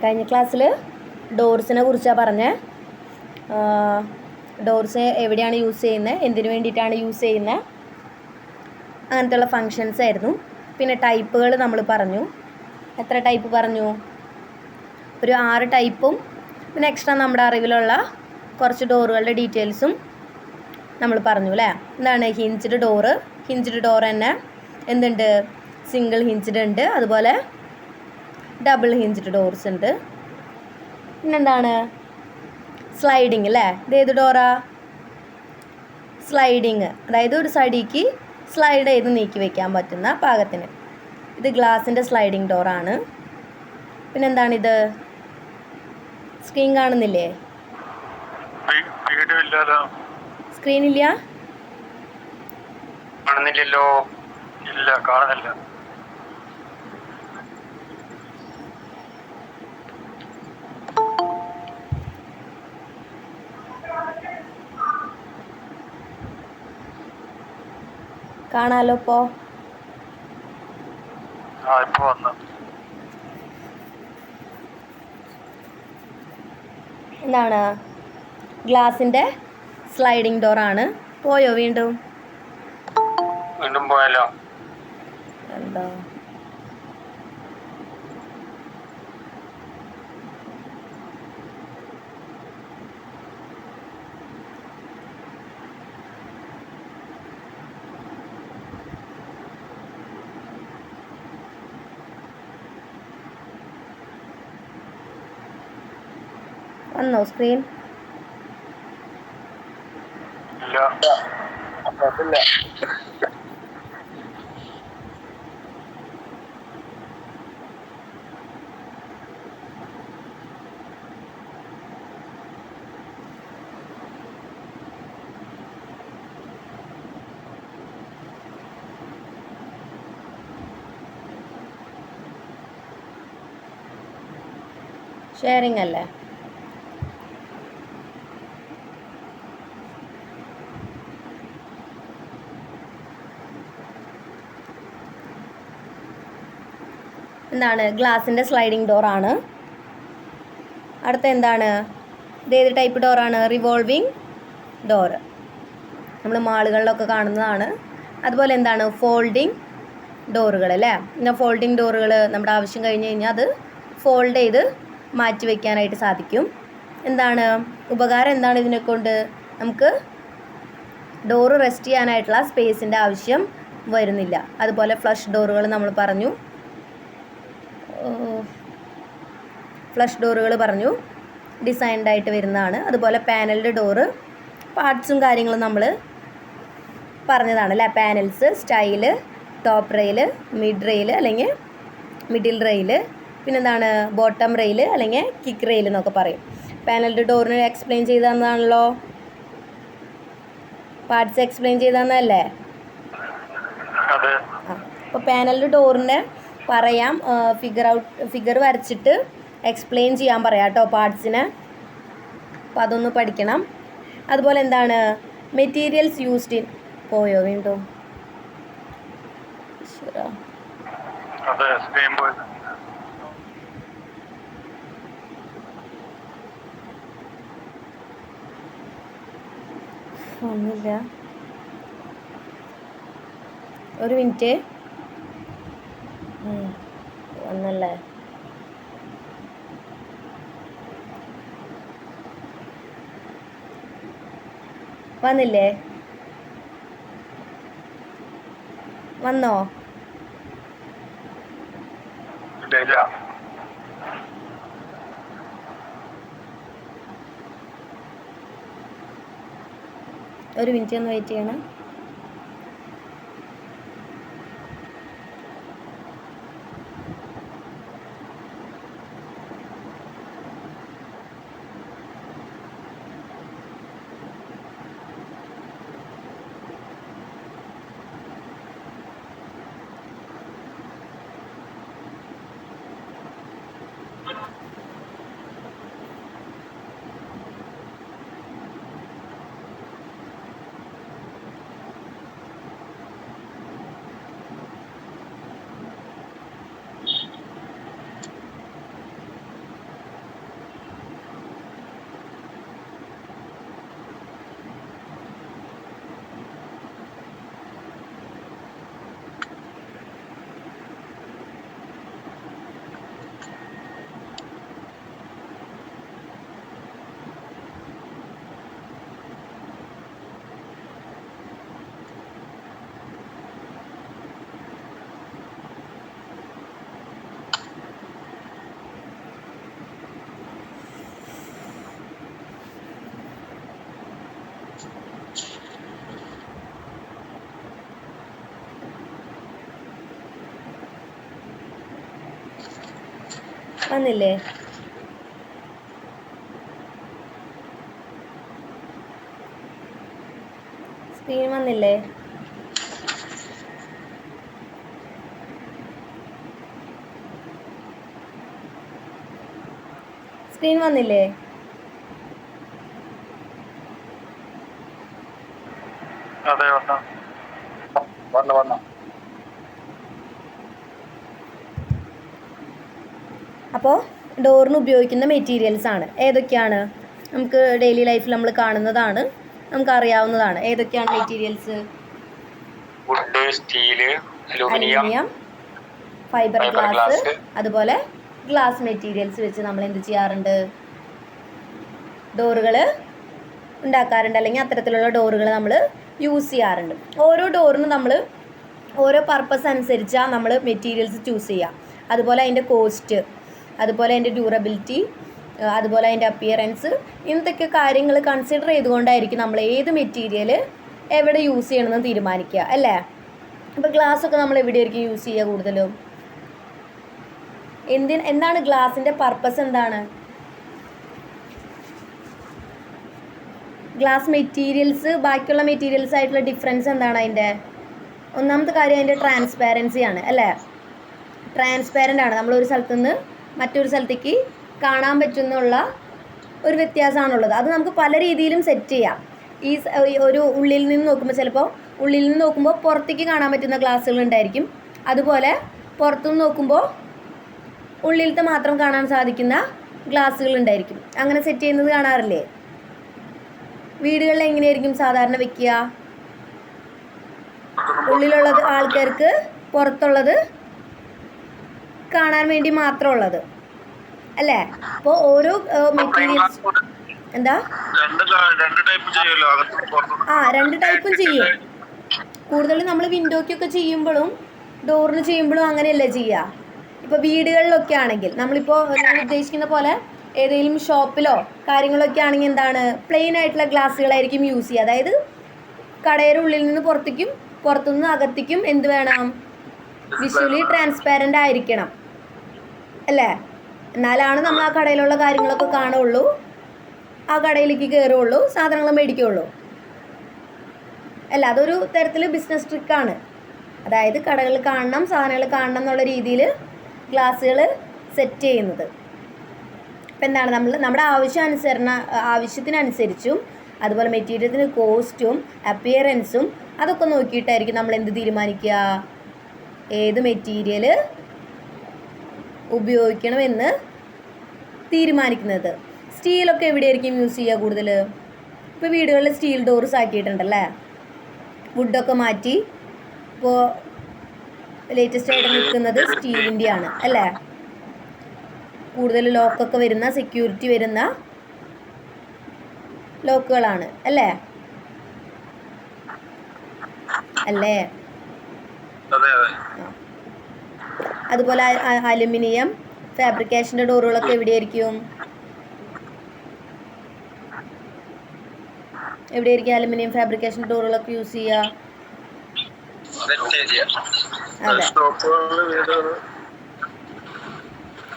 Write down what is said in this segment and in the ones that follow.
കഴിഞ്ഞ ക്ലാസ്സിൽ ഡോർസിനെ കുറിച്ചാണ് പറഞ്ഞത്. ഡോർസ് എവിടെയാണ് യൂസ് ചെയ്യുന്നത്, എന്തിനു വേണ്ടിയിട്ടാണ് യൂസ് ചെയ്യുന്നത്, അങ്ങനത്തെയുള്ള ഫങ്ഷൻസ് ആയിരുന്നു. പിന്നെ ടൈപ്പുകൾ നമ്മൾ പറഞ്ഞു. എത്ര ടൈപ്പ് പറഞ്ഞു? ഒരു 6 ടൈപ്പും പിന്നെ എക്സ്ട്രാ നമ്മുടെ അറിവിലുള്ള കുറച്ച് ഡോറുകളുടെ ഡീറ്റെയിൽസും നമ്മൾ പറഞ്ഞു അല്ലേ. എന്താണ് ഹിഞ്ച്ഡ് ഡോറ്? ഹിഞ്ച്ഡ് ഡോർ തന്നെ എന്തുണ്ട്? സിംഗിൾ ഹിഞ്ച്ഡ് ഉണ്ട്, അതുപോലെ ഡബിൾ ഹിഞ്ച്ഡ് ഡോർസ് ഉണ്ട്. പിന്നെന്താണ് സ്ലൈഡിങ് അല്ലേ. ഇതേത് ഡോറാ? സ്ലൈഡിങ്, അതായത് ഒരു സൈഡിലേക്ക് സ്ലൈഡ് ചെയ്ത് നീക്കി വയ്ക്കാൻ പറ്റുന്ന പാകത്തിന്. ഇത് ഗ്ലാസിൻ്റെ സ്ലൈഡിങ് ഡോറാണ്. പിന്നെന്താണിത്? സ്ക്രീൻ കാണുന്നില്ലേ? സ്ക്രീനില്ല? കാണുന്നില്ലല്ലോ. ഇല്ല, കാണുന്നില്ല. കാണാലോ ഇപ്പോൾ? ഇപ്പൊ വന്നു. എന്താണ്? ഗ്ലാസിൻ്റെ സ്ലൈഡിങ് ഡോറാണ്. പോയോ വീണ്ടും? വീണ്ടും പോയാലോ? എന്താ വന്നോ സ്ക്രീൻ? ഇല്ല. ഷെയറിംഗ് അല്ലേ? എന്താണ്? ഗ്ലാസിൻ്റെ സ്ലൈഡിങ് ഡോറാണ്. അടുത്ത എന്താണ്? ഇതേത് ടൈപ്പ് ഡോറാണ്? Revolving door. നമ്മൾ മാളുകളിലൊക്കെ കാണുന്നതാണ്. അതുപോലെ എന്താണ്? ഫോൾഡിങ് ഡോറുകൾ അല്ലേ. പിന്നെ ഫോൾഡിങ് ഡോറുകൾ നമ്മുടെ ആവശ്യം കഴിഞ്ഞ് കഴിഞ്ഞാൽ അത് ഫോൾഡ് ചെയ്ത് മാറ്റി വയ്ക്കാനായിട്ട് സാധിക്കും. എന്താണ് ഉപകാരം? എന്താണ് ഇതിനെക്കൊണ്ട്? നമുക്ക് ഡോറ് റെസ്റ്റ് ചെയ്യാനായിട്ടുള്ള സ്പേസിൻ്റെ ആവശ്യം വരുന്നില്ല. അതുപോലെ ഫ്ലഷ് ഡോറുകൾ നമ്മൾ പറഞ്ഞു. ഫ്ലഷ് ഡോറുകൾ പറഞ്ഞു, ഡിസൈൻഡ് ആയിട്ട് വരുന്നതാണ്. അതുപോലെ പാനൽഡ് ഡോറ് പാർട്സും കാര്യങ്ങളും നമ്മൾ പറഞ്ഞതാണ് അല്ലേ. Panels, style, top rail, mid rail അല്ലെങ്കിൽ മിഡിൽ റെയിൽ, പിന്നെന്താണ് ബോട്ടം റെയിൽ അല്ലെങ്കിൽ കിക്ക് റെയിൽ എന്നൊക്കെ പറയും. പാനൽഡ് ഡോറിന് എക്സ്പ്ലെയിൻ ചെയ്ത് തന്നതാണല്ലോ. പാർട്സ് എക്സ്പ്ലെയിൻ ചെയ്ത് തന്നതല്ലേ? അപ്പോൾ പാനൽഡ് ഡോറിൻ്റെ പറയാം, ഫിഗർ വരച്ചിട്ട് എക്സ്പ്ലെയിൻ ചെയ്യാൻ പറയാം കേട്ടോ പാർട്സിനെ. അപ്പോൾ അതൊന്ന് പഠിക്കണം. അതുപോലെ എന്താണ് മെറ്റീരിയൽസ് യൂസ്ഡ് ഇൻ? പോയോ വീണ്ടും? ഒന്നുമില്ല, ഒരു മിനിറ്റ്. വന്നല്ലേ? വന്നില്ലേ? വന്നോ? ഒരു മിനിറ്റ് ഒന്ന് വെയിറ്റ് ചെയ്യണം. വന്നില്ലേ? സ്ക്രീൻ വന്നില്ലേ? സ്ക്രീൻ വന്നില്ലേ? അതെ വന്നു. അപ്പോൾ ഡോറിന് ഉപയോഗിക്കുന്ന മെറ്റീരിയൽസ് ആണ് ഏതൊക്കെയാണ്? നമുക്ക് ഡെയിലി ലൈഫിൽ നമ്മൾ കാണുന്നതാണ്, നമുക്ക് അറിയാവുന്നതാണ്. ഏതൊക്കെയാണ് materials? Wood, steel, aluminium, fibreglass, അതുപോലെ ഗ്ലാസ് മെറ്റീരിയൽസ് വെച്ച് നമ്മൾ എന്ത് ചെയ്യാറുണ്ട്? ഡോറുകൾ ഉണ്ടാക്കാറുണ്ട്, അല്ലെങ്കിൽ അത്തരത്തിലുള്ള ഡോറുകൾ നമ്മൾ യൂസ് ചെയ്യാറുണ്ട്. ഓരോ ഡോറിനും നമ്മൾ ഓരോ പർപ്പസ് അനുസരിച്ചാണ് നമ്മൾ മെറ്റീരിയൽസ് ചൂസ് ചെയ്യുക. അതുപോലെ അതിൻ്റെ കോസ്റ്റ്, അതുപോലെ അതിൻ്റെ ഡ്യൂറബിലിറ്റി, അതുപോലെ അതിൻ്റെ അപ്പിയറൻസ്, ഇങ്ങനത്തെയൊക്കെ കാര്യങ്ങൾ കൺസിഡർ ചെയ്തുകൊണ്ടായിരിക്കും നമ്മൾ ഏത് മെറ്റീരിയൽ എവിടെ യൂസ് ചെയ്യണമെന്ന് തീരുമാനിക്കുക, അല്ലേ? അപ്പോൾ ഗ്ലാസ്സൊക്കെ നമ്മൾ എവിടെയായിരിക്കും യൂസ് ചെയ്യുക കൂടുതലും? എന്താണ് ഗ്ലാസിൻ്റെ പർപ്പസ്? എന്താണ് ഗ്ലാസ് മെറ്റീരിയൽസ് ബാക്കിയുള്ള മെറ്റീരിയൽസ് ആയിട്ടുള്ള ഡിഫറൻസ്? എന്താണ് അതിൻ്റെ ഒന്നാമത്തെ കാര്യം? അതിൻ്റെ ട്രാൻസ്പാരൻസിയാണ്, അല്ലേ? ട്രാൻസ്പാരൻ്റ് ആണ്. നമ്മളൊരു സ്ഥലത്തു നിന്ന് മറ്റൊരു സ്ഥലത്തേക്ക് കാണാൻ പറ്റുന്നുള്ള ഒരു വ്യത്യാസമാണുള്ളത്. അത് നമുക്ക് പല രീതിയിലും സെറ്റ് ചെയ്യാം. ഒരു ഉള്ളിൽ നിന്ന് നോക്കുമ്പോൾ ചിലപ്പോൾ ഉള്ളിൽ നിന്ന് നോക്കുമ്പോൾ പുറത്തേക്ക് കാണാൻ പറ്റുന്ന ഗ്ലാസ്സുകൾ ഉണ്ടായിരിക്കും. അതുപോലെ പുറത്തുനിന്ന് നോക്കുമ്പോൾ ഉള്ളിലത്തെ മാത്രം കാണാൻ സാധിക്കുന്ന ഗ്ലാസ്സുകൾ ഉണ്ടായിരിക്കും. അങ്ങനെ സെറ്റ് ചെയ്യുന്നത് കാണാറില്ലേ? വീടുകളിൽ എങ്ങനെയായിരിക്കും സാധാരണ വെക്കുക? ഉള്ളിലുള്ളത് ആൾക്കാർക്ക്, പുറത്തുള്ളത് കാണാൻ വേണ്ടി മാത്രമുള്ളത്, അല്ലേ? അപ്പോൾ ഓരോ മെറ്റീരിയൽസ് എന്താ രണ്ട് ടൈപ്പും ചെയ്യും. കൂടുതലും നമ്മൾ വിൻഡോയ്ക്കൊക്കെ ചെയ്യുമ്പോഴും ഡോറിന് ചെയ്യുമ്പോഴും അങ്ങനെയല്ലേ ചെയ്യുക? ഇപ്പോൾ വീടുകളിലൊക്കെ ആണെങ്കിൽ നമ്മളിപ്പോൾ നമ്മൾ ഉദ്ദേശിക്കുന്ന പോലെ ഏതെങ്കിലും ഷോപ്പിലോ കാര്യങ്ങളൊക്കെ ആണെങ്കിൽ എന്താണ്, പ്ലെയിൻ ആയിട്ടുള്ള ഗ്ലാസ്സുകളായിരിക്കും യൂസ് ചെയ്യുക. അതായത് കടയുടെ ഉള്ളിൽ നിന്ന് പുറത്തേക്കും പുറത്തുനിന്ന് അകത്തേക്കും എന്ത് വേണം? വിഷ്വലി ട്രാൻസ്പാരൻ്റ് ആയിരിക്കണം, അല്ലേ? എന്നാലാണ് നമ്മൾ ആ കടയിലുള്ള കാര്യങ്ങളൊക്കെ കാണുള്ളൂ, ആ കടയിലേക്ക് കയറുള്ളൂ, സാധനങ്ങൾ മേടിക്കുകയുള്ളൂ, അല്ല? അതൊരു തരത്തിൽ ബിസിനസ് ട്രിക്കാണ്. അതായത് കടകൾ കാണണം, സാധനങ്ങൾ കാണണം എന്നുള്ള രീതിയിൽ ഗ്ലാസ്സുകൾ സെറ്റ് ചെയ്യുന്നത്. ഇപ്പം എന്താണ്, നമ്മുടെ ആവശ്യത്തിനനുസരിച്ചും അതുപോലെ മെറ്റീരിയലിന് കോസ്റ്റും അപ്പിയറൻസും അതൊക്കെ നോക്കിയിട്ടായിരിക്കും നമ്മൾ എന്ത് തീരുമാനിക്കുക? ഏത് മെറ്റീരിയൽ ഉപയോഗിക്കണമെന്ന് തീരുമാനിക്കുന്നത്. സ്റ്റീലൊക്കെ എവിടെയായിരിക്കും യൂസ് ചെയ്യുക കൂടുതൽ? ഇപ്പോൾ വീടുകളിൽ സ്റ്റീൽ ഡോർസ് ആക്കിയിട്ടുണ്ടല്ലേ, വുഡൊക്കെ മാറ്റി. ഇപ്പോൾ ലേറ്റസ്റ്റ് ആയിട്ട് നിൽക്കുന്നത് സ്റ്റീലിൻ്റെയാണ്, അല്ലേ? കൂടുതൽ ലോക്കൊക്കെ വരുന്ന, സെക്യൂരിറ്റി വരുന്ന ലോക്കുകളാണ്, അല്ലേ? അതുപോലെ അലുമിനിയം ഫാബ്രിക്കേഷൻ്റെ ഡോറുകളൊക്കെ എവിടെയായിരിക്കും അലുമിനിയം ഫാബ്രിക്കേഷൻ ഡോറുകളൊക്കെ യൂസ് ചെയ്യുക? അതെ.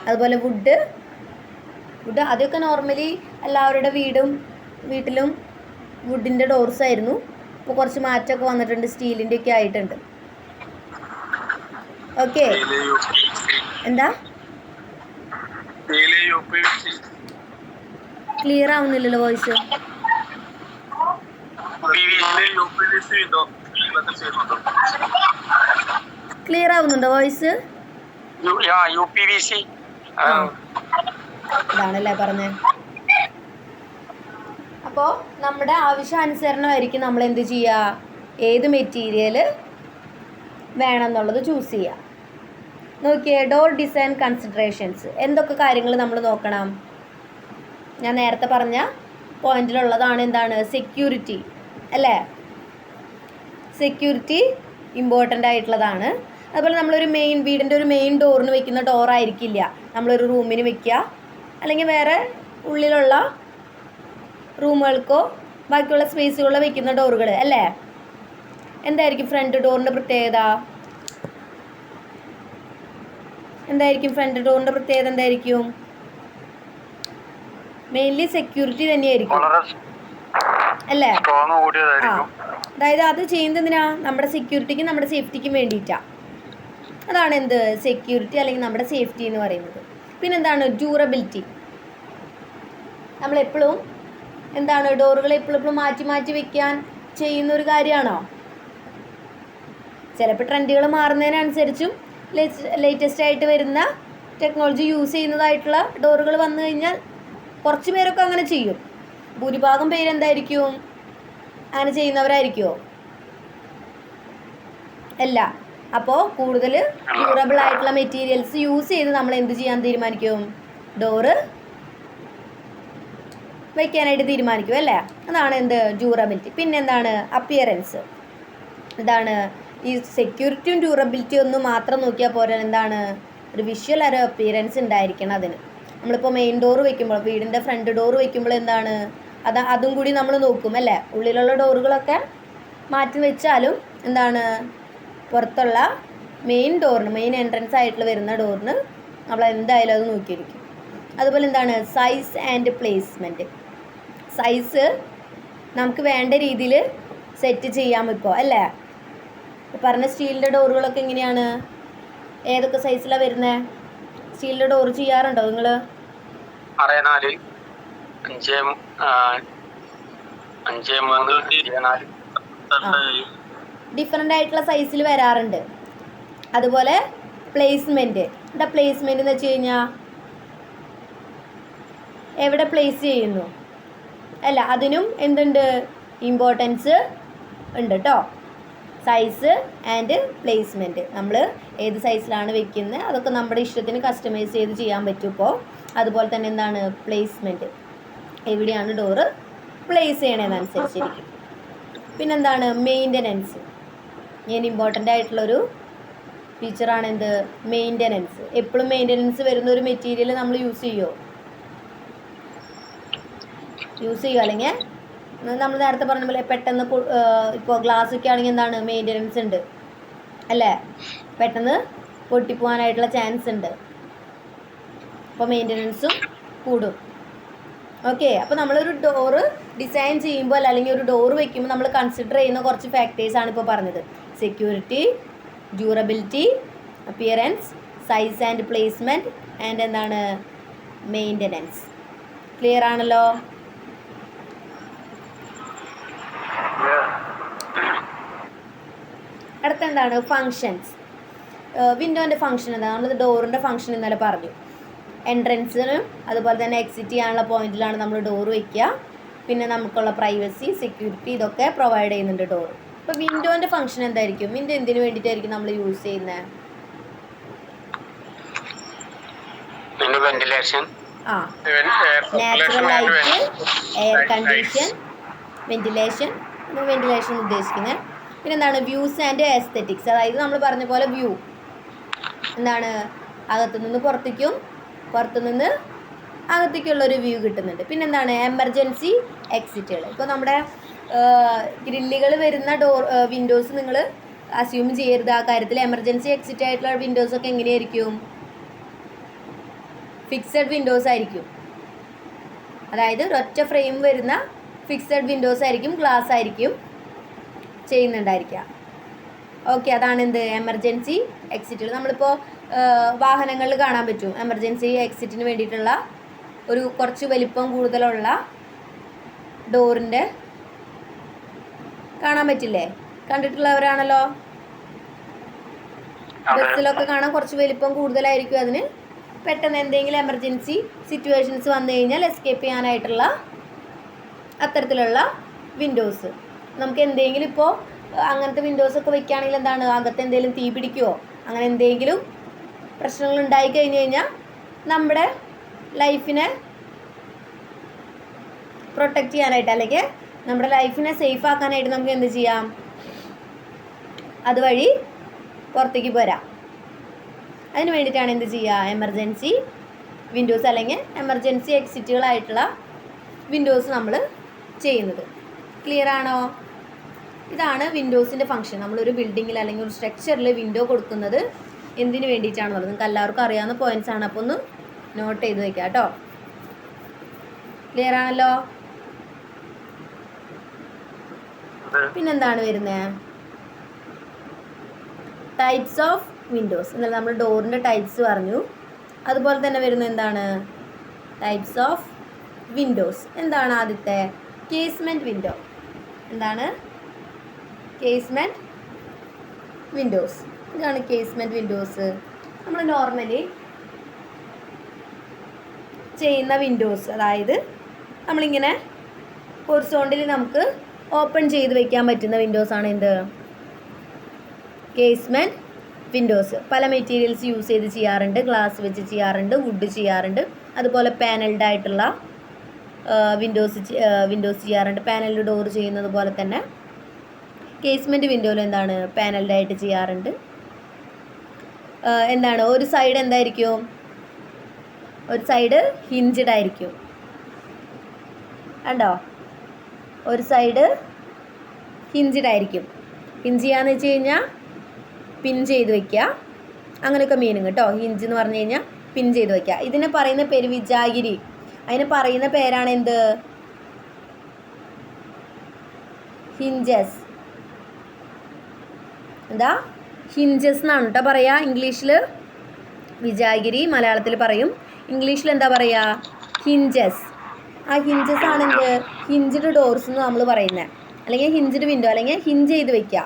അതുപോലെ വുഡ് അതൊക്കെ നോർമലി എല്ലാവരുടെ വീട്ടിലും വുഡിൻ്റെ ഡോർസ് ആയിരുന്നു. ഇപ്പോൾ കുറച്ച് മാറ്റമൊക്കെ വന്നിട്ടുണ്ട്, സ്റ്റീലിൻ്റെ ഒക്കെ ആയിട്ടുണ്ട്. ഓക്കെ, എന്താ ക്ലിയർ ആവുന്നില്ലല്ലോ വോയിസ്? ക്ലിയർ ആവുന്നുണ്ടോ വോയിസ്? ഇതാണല്ലേ പറഞ്ഞേ. അപ്പോൾ നമ്മുടെ ആവശ്യാനുസരണമായിരിക്കും നമ്മൾ എന്ത് ചെയ്യുക, ഏത് മെറ്റീരിയൽ വേണമെന്നുള്ളത് ചൂസ് ചെയ്യുക. നോക്കിയേ, ഡോർ ഡിസൈൻ കൺസിഡറേഷൻസ് എന്തൊക്കെ കാര്യങ്ങൾ നമ്മൾ നോക്കണം? ഞാൻ നേരത്തെ പറഞ്ഞ പോയിന്റിലുള്ളതാണ്. എന്താണ്? സെക്യൂരിറ്റി, അല്ലേ? സെക്യൂരിറ്റി ഇമ്പോർട്ടൻ്റ് ആയിട്ടുള്ളതാണ്. അതുപോലെ നമ്മളൊരു വീടിൻ്റെ ഒരു മെയിൻ ഡോറിന് വെക്കുന്ന ഡോറായിരിക്കില്ല നമ്മളൊരു റൂമിന് വെക്കുക, അല്ലെങ്കിൽ വേറെ ഉള്ളിലുള്ള റൂമുകൾക്കോ ബാക്കിയുള്ള സ്പേസുകളിലോ വെക്കുന്ന ഡോറുകൾ, അല്ലേ? എന്തായിരിക്കും ഫ്രണ്ട് ഡോറിൻ്റെ പ്രത്യേകത? എന്തായിരിക്കും ഫ്രണ്ട് ഡോറിൻ്റെ പ്രത്യേകത എന്തായിരിക്കും? മെയിൻലി സെക്യൂരിറ്റി തന്നെയായിരിക്കും അല്ലേ? ആ, അതായത് അത് ചെയ്യുന്നത് എന്തിനാ? നമ്മുടെ സെക്യൂരിറ്റിക്കും നമ്മുടെ സേഫ്റ്റിക്കും വേണ്ടിയിട്ടാണ്. അതാണ് എന്ത് സെക്യൂരിറ്റി അല്ലെങ്കിൽ നമ്മുടെ സേഫ്റ്റി എന്ന് പറയുന്നത്. പിന്നെന്താണ് ഡ്യൂറബിലിറ്റി. നമ്മളെപ്പോഴും എന്താണ് ഡോറുകൾ എപ്പോഴും മാറ്റി മാറ്റി വെക്കാൻ ചെയ്യുന്ന ഒരു കാര്യമാണോ? ചിലപ്പോൾ ട്രെൻഡുകൾ മാറുന്നതിനനുസരിച്ചും ലേറ്റസ്റ്റ് ആയിട്ട് വരുന്ന ടെക്നോളജി യൂസ് ചെയ്യുന്നതായിട്ടുള്ള ഡോറുകൾ വന്നു കഴിഞ്ഞാൽ കുറച്ച് പേരൊക്കെ അങ്ങനെ ചെയ്യും. ഭൂരിഭാഗം പേരെന്തായിരിക്കും? അങ്ങനെ ചെയ്യുന്നവരായിരിക്കുമോ? അല്ല. അപ്പോൾ കൂടുതൽ ഡ്യൂറബിൾ ആയിട്ടുള്ള മെറ്റീരിയൽസ് യൂസ് ചെയ്ത് നമ്മൾ എന്ത് ചെയ്യാൻ തീരുമാനിക്കും? ഡോറ് വയ്ക്കാനായിട്ട് തീരുമാനിക്കും അല്ലേ? അതാണ് എന്ത് ഡ്യൂറബിലിറ്റി. പിന്നെന്താണ് അപ്പിയറൻസ്. എന്താണ് ഈ സെക്യൂരിറ്റിയും ഡ്യൂറബിലിറ്റിയും ഒന്നും മാത്രം നോക്കിയാൽ പോരാ. എന്താണ് ഒരു വിഷ്വൽ ഒരു അപ്പിയറൻസ് ഉണ്ടായിരിക്കണം അതിന്. നമ്മളിപ്പോൾ മെയിൻ ഡോറ് വയ്ക്കുമ്പോൾ, വീടിൻ്റെ ഫ്രണ്ട് ഡോറ് വയ്ക്കുമ്പോൾ എന്താണ് അതും കൂടി നമ്മൾ നോക്കും അല്ലേ? ഉള്ളിലുള്ള ഡോറുകളൊക്കെ മാറ്റി വെച്ചാലും എന്താണ് പുറത്തുള്ള മെയിൻ ഡോറിന്, മെയിൻ എൻട്രൻസ് ആയിട്ടുള്ള വരുന്ന ഡോറിന് നമ്മൾ എന്തായാലും അത് നോക്കിയിരിക്കും. അതുപോലെ എന്താണ് സൈസ് ആൻഡ് പ്ലേസ്മെൻറ്റ്. സൈസ് നമുക്ക് വേണ്ട രീതിയിൽ സെറ്റ് ചെയ്യാം ഇപ്പോൾ അല്ലേ? പറഞ്ഞ സ്റ്റീലിൻ്റെ ഡോറുകളൊക്കെ എങ്ങനെയാണ്? ഏതൊക്കെ സൈസിലാണ് വരുന്നത്? സ്റ്റീലിൻ്റെ ഡോറ് ചെയ്യാറുണ്ടോ നിങ്ങൾ? 6-4, 5-3, 5-4 ഡിഫറെൻ്റ് ആയിട്ടുള്ള സൈസിൽ വരാറുണ്ട്. അതുപോലെ പ്ലേസ്മെൻറ്റ്. എന്താ പ്ലേസ്മെൻറ്റ് എന്ന് വെച്ച് കഴിഞ്ഞാൽ എവിടെ പ്ലേസ് ചെയ്യുന്നു അല്ല, അതിനും എന്തുണ്ട് ഇമ്പോർട്ടൻസ് ഉണ്ട് കേട്ടോ. Size and placement. നമ്മൾ ഏത് സൈസിലാണ് വെക്കുന്നത് അതൊക്കെ നമ്മുടെ ഇഷ്ടത്തിന് കസ്റ്റമൈസ് ചെയ്ത് ചെയ്യാൻ പറ്റും ഇപ്പോൾ. അതുപോലെ തന്നെ എന്താണ് പ്ലേസ്മെൻറ്റ്, എവിടെയാണ് ഡോറ് പ്ലേസ് ചെയ്യണതെന്നനുസരിച്ചിരിക്കും. പിന്നെന്താണ് മെയിൻ്റനൻസ്. മെയിൻ ഇമ്പോർട്ടൻ്റ് ആയിട്ടുള്ളൊരു ഫീച്ചറാണ് എന്ത് മെയിൻ്റനൻസ്. എപ്പോഴും മെയിൻ്റനൻസ് വരുന്ന ഒരു മെറ്റീരിയൽ നമ്മൾ യൂസ് ചെയ്യുമോ? അല്ലെങ്കിൽ നമ്മൾ നേരത്തെ പറഞ്ഞ പോലെ പെട്ടെന്ന് ഇപ്പോൾ ഗ്ലാസ് ഒക്കെ ആണെങ്കിൽ എന്താണ് മെയിൻ്റനൻസ് ഉണ്ട് അല്ലേ? പെട്ടെന്ന് പൊട്ടിപ്പോകാനായിട്ടുള്ള ചാൻസ് ഉണ്ട്. അപ്പോൾ മെയിൻ്റനൻസും കൂടും. ഓക്കെ. അപ്പോൾ നമ്മളൊരു ഡോറ് ഡിസൈൻ ചെയ്യുമ്പോൾ അല്ലെങ്കിൽ ഒരു ഡോറ് വയ്ക്കുമ്പോൾ നമ്മൾ കൺസിഡർ ചെയ്യുന്ന കുറച്ച് ഫാക്ടേഴ്സാണ് ഇപ്പോൾ പറഞ്ഞത്. Security, durability, appearance, size and placement and എന്താണ് മെയിൻ്റനൻസ്. ക്ലിയർ ആണല്ലോ? അടുത്ത എന്താണ് ഫങ്ഷൻസ്. വിൻഡോൻ്റെ ഫങ്ഷൻ എന്താണ്? നമ്മൾ ഡോറിൻ്റെ ഫങ്ഷൻ ഇന്നലെ പറഞ്ഞു. എൻട്രൻസിനും അതുപോലെ തന്നെ എക്സിറ്റ് ചെയ്യാനുള്ള പോയിന്റിലാണ് നമ്മൾ ഡോറ് വയ്ക്കുക. പിന്നെ നമുക്കുള്ള പ്രൈവസി, സെക്യൂരിറ്റി ഇതൊക്കെ പ്രൊവൈഡ് ചെയ്യുന്നുണ്ട് ഡോറ്. ഇപ്പോൾ വിൻഡോൻ്റെ ഫങ്ഷൻ എന്തായിരിക്കും? വിൻഡോ എന്തിനു വേണ്ടിയിട്ടായിരിക്കും നമ്മൾ യൂസ് ചെയ്യുന്നത്? Ventilation, natural light, air condition, ventilation ഉദ്ദേശിക്കുന്നത്. പിന്നെ എന്താണ് വ്യൂസ് ആൻഡ് എസ്തെറ്റിക്സ്. അതായത് നമ്മൾ പറഞ്ഞ പോലെ വ്യൂ എന്താണ് അകത്തുനിന്ന് പുറത്തേക്കും പുറത്തുനിന്ന് അകത്തേക്കുള്ളൊരു വ്യൂ കിട്ടുന്നുണ്ട്. പിന്നെന്താണ് എമർജൻസി എക്സിറ്റുകൾ. ഇപ്പോൾ നമ്മുടെ ഗ്രില്ലുകൾ വരുന്ന വിൻഡോസ് നിങ്ങൾ അസ്യൂം ചെയ്യരുത്. ആ കാര്യത്തിൽ എമർജൻസി എക്സിറ്റ് ആയിട്ടുള്ള വിൻഡോസൊക്കെ എങ്ങനെയായിരിക്കും? ഫിക്സഡ് വിൻഡോസ് ആയിരിക്കും. അതായത് ഒരൊറ്റ ഫ്രെയിം വരുന്ന ഫിക്സഡ് വിൻഡോസ് ആയിരിക്കും, ഗ്ലാസ് ആയിരിക്കും ചെയ്യുന്നുണ്ടായിരിക്കുക. ഓക്കെ. അതാണ് എന്ത് എമർജൻസി എക്സിറ്റുകൾ. നമ്മളിപ്പോൾ വാഹനങ്ങളിൽ കാണാൻ പറ്റും എമർജൻസി എക്സിറ്റിന് വേണ്ടിയിട്ടുള്ള ഒരു കുറച്ച് വലിപ്പം കൂടുതലുള്ള ഡോറിൻ്റെ കാണാൻ പറ്റില്ലേ? കണ്ടിട്ടുള്ളവരാണല്ലോ. ബസ്സിലൊക്കെ കാണാൻ കുറച്ച് വലിപ്പം കൂടുതലായിരിക്കും. അതിന് പെട്ടെന്ന് എന്തെങ്കിലും എമർജൻസി സിറ്റുവേഷൻസ് വന്നു കഴിഞ്ഞാൽ എസ്കേപ്പ് ചെയ്യാനായിട്ടുള്ള അത്തരത്തിലുള്ള വിൻഡോസ്. നമുക്ക് എന്തെങ്കിലും ഇപ്പോൾ അങ്ങനത്തെ വിൻഡോസൊക്കെ വെക്കുകയാണെങ്കിൽ എന്താണ് അകത്ത് എന്തെങ്കിലും തീ പിടിക്കുമോ അങ്ങനെ എന്തെങ്കിലും പ്രശ്നങ്ങൾ ഉണ്ടായി കഴിഞ്ഞ് കഴിഞ്ഞാൽ നമ്മുടെ ലൈഫിനെ പ്രൊട്ടക്റ്റ് ചെയ്യാനായിട്ട് അല്ലെങ്കിൽ നമ്മുടെ ലൈഫിനെ സേഫ് ആക്കാനായിട്ട് നമുക്ക് എന്ത് ചെയ്യാം? അതുവഴി പുറത്തേക്ക് പോരാം. അതിന് വേണ്ടിയിട്ടാണ് എന്ത് ചെയ്യുക? എമർജൻസി വിൻഡോസ് അല്ലെങ്കിൽ എമർജൻസി എക്സിറ്റുകളായിട്ടുള്ള വിൻഡോസ് നമ്മൾ ചെയ്യുന്നത്. ക്ലിയർ ആണോ? ഇതാണ് വിൻഡോസിൻ്റെ ഫങ്ഷൻ. നമ്മളൊരു ബിൽഡിങ്ങിൽ അല്ലെങ്കിൽ ഒരു സ്ട്രക്ചറിൽ വിൻഡോ കൊടുക്കുന്നത് എന്തിനു വേണ്ടിയിട്ടാണെന്നുള്ളത് നിങ്ങൾക്ക് എല്ലാവർക്കും അറിയാവുന്ന പോയിന്റ്സ് ആണ്. അപ്പോൾ ഒന്ന് നോട്ട് ചെയ്ത് വെക്കാം കേട്ടോ. ക്ലിയർ ആണല്ലോ? പിന്നെന്താണ് വരുന്നത്? Types of Windows. എന്നാൽ നമ്മൾ ഡോറിൻ്റെ ടൈപ്സ് പറഞ്ഞു. അതുപോലെ തന്നെ വരുന്നത് എന്താണ്? Types of Windows. എന്താണ് ആദ്യത്തെ? കേസ്മെൻറ്റ് വിൻഡോ. എന്താണ്? കേസ്മെൻറ്റ് വിൻഡോസ്. ഇതാണ് കേസ്മെൻറ്റ് വിൻഡോസ്. നമ്മൾ നോർമലി ചെയ്യുന്ന വിൻഡോസ്, അതായത് നമ്മളിങ്ങനെ ഹൊറിസോണ്ടലി നമുക്ക് ഓപ്പൺ ചെയ്ത് വെക്കാൻ പറ്റുന്ന വിൻഡോസാണ് എന്ത്? കേസ്മെൻറ്റ് വിൻഡോസ്. പല മെറ്റീരിയൽസ് യൂസ് ചെയ്ത് ചെയ്യാറുണ്ട്. ഗ്ലാസ് വെച്ച് ചെയ്യാറുണ്ട്, വുഡ് ചെയ്യാറുണ്ട്, അതുപോലെ പാനൽഡ് ആയിട്ടുള്ള വിൻഡോസ് ചെയ്യാറുണ്ട്. പാനൽഡ് ഡോർ ചെയ്യുന്നത് പോലെ തന്നെ കേസ്മെൻറ്റ് വിൻഡോയിൽ എന്താണ്? പാനൽഡ് ആയിട്ട് ചെയ്യാറുണ്ട്. എന്താണ്? ഒരു സൈഡ് എന്തായിരിക്കും? ഒരു സൈഡ് ഹിഞ്ച്ഡ് ആയിരിക്കും. കണ്ടോ? ഒരു സൈഡ് ഹിഞ്ച്ഡ് ആയിരിക്കും. ഹിഞ്ച് ചെയ്യാന്ന് വെച്ച് കഴിഞ്ഞാൽ പിൻ ചെയ്ത് വെക്കുക, അങ്ങനെയൊക്കെ മീനിങ് കേട്ടോ. ഹിഞ്ച് എന്ന് പറഞ്ഞു കഴിഞ്ഞാൽ പിൻ ചെയ്ത് വെക്കുക. ഇതിനെ പറയുന്ന പേര് വിജാഗിരി. അതിന് പറയുന്ന പേരാണ് എന്ത്? ഹിഞ്ചസ്. എന്താ? ഹിഞ്ചസ് എന്നാണ് കേട്ടോ പറയുക ഇംഗ്ലീഷിൽ. വിജാഗിരി മലയാളത്തിൽ പറയും, ഇംഗ്ലീഷിൽ എന്താ പറയുക? ഹിഞ്ചസ്. ആ ഹിഞ്ചസ് ആണ് എന്ത്? ഹിഞ്ച്ഡ് ഡോർസ് എന്ന് നമ്മൾ പറയുന്നത്, അല്ലെങ്കിൽ ഹിഞ്ച്ഡ് വിൻഡോ, അല്ലെങ്കിൽ ഹിഞ്ച് ചെയ്ത് വെക്കുക.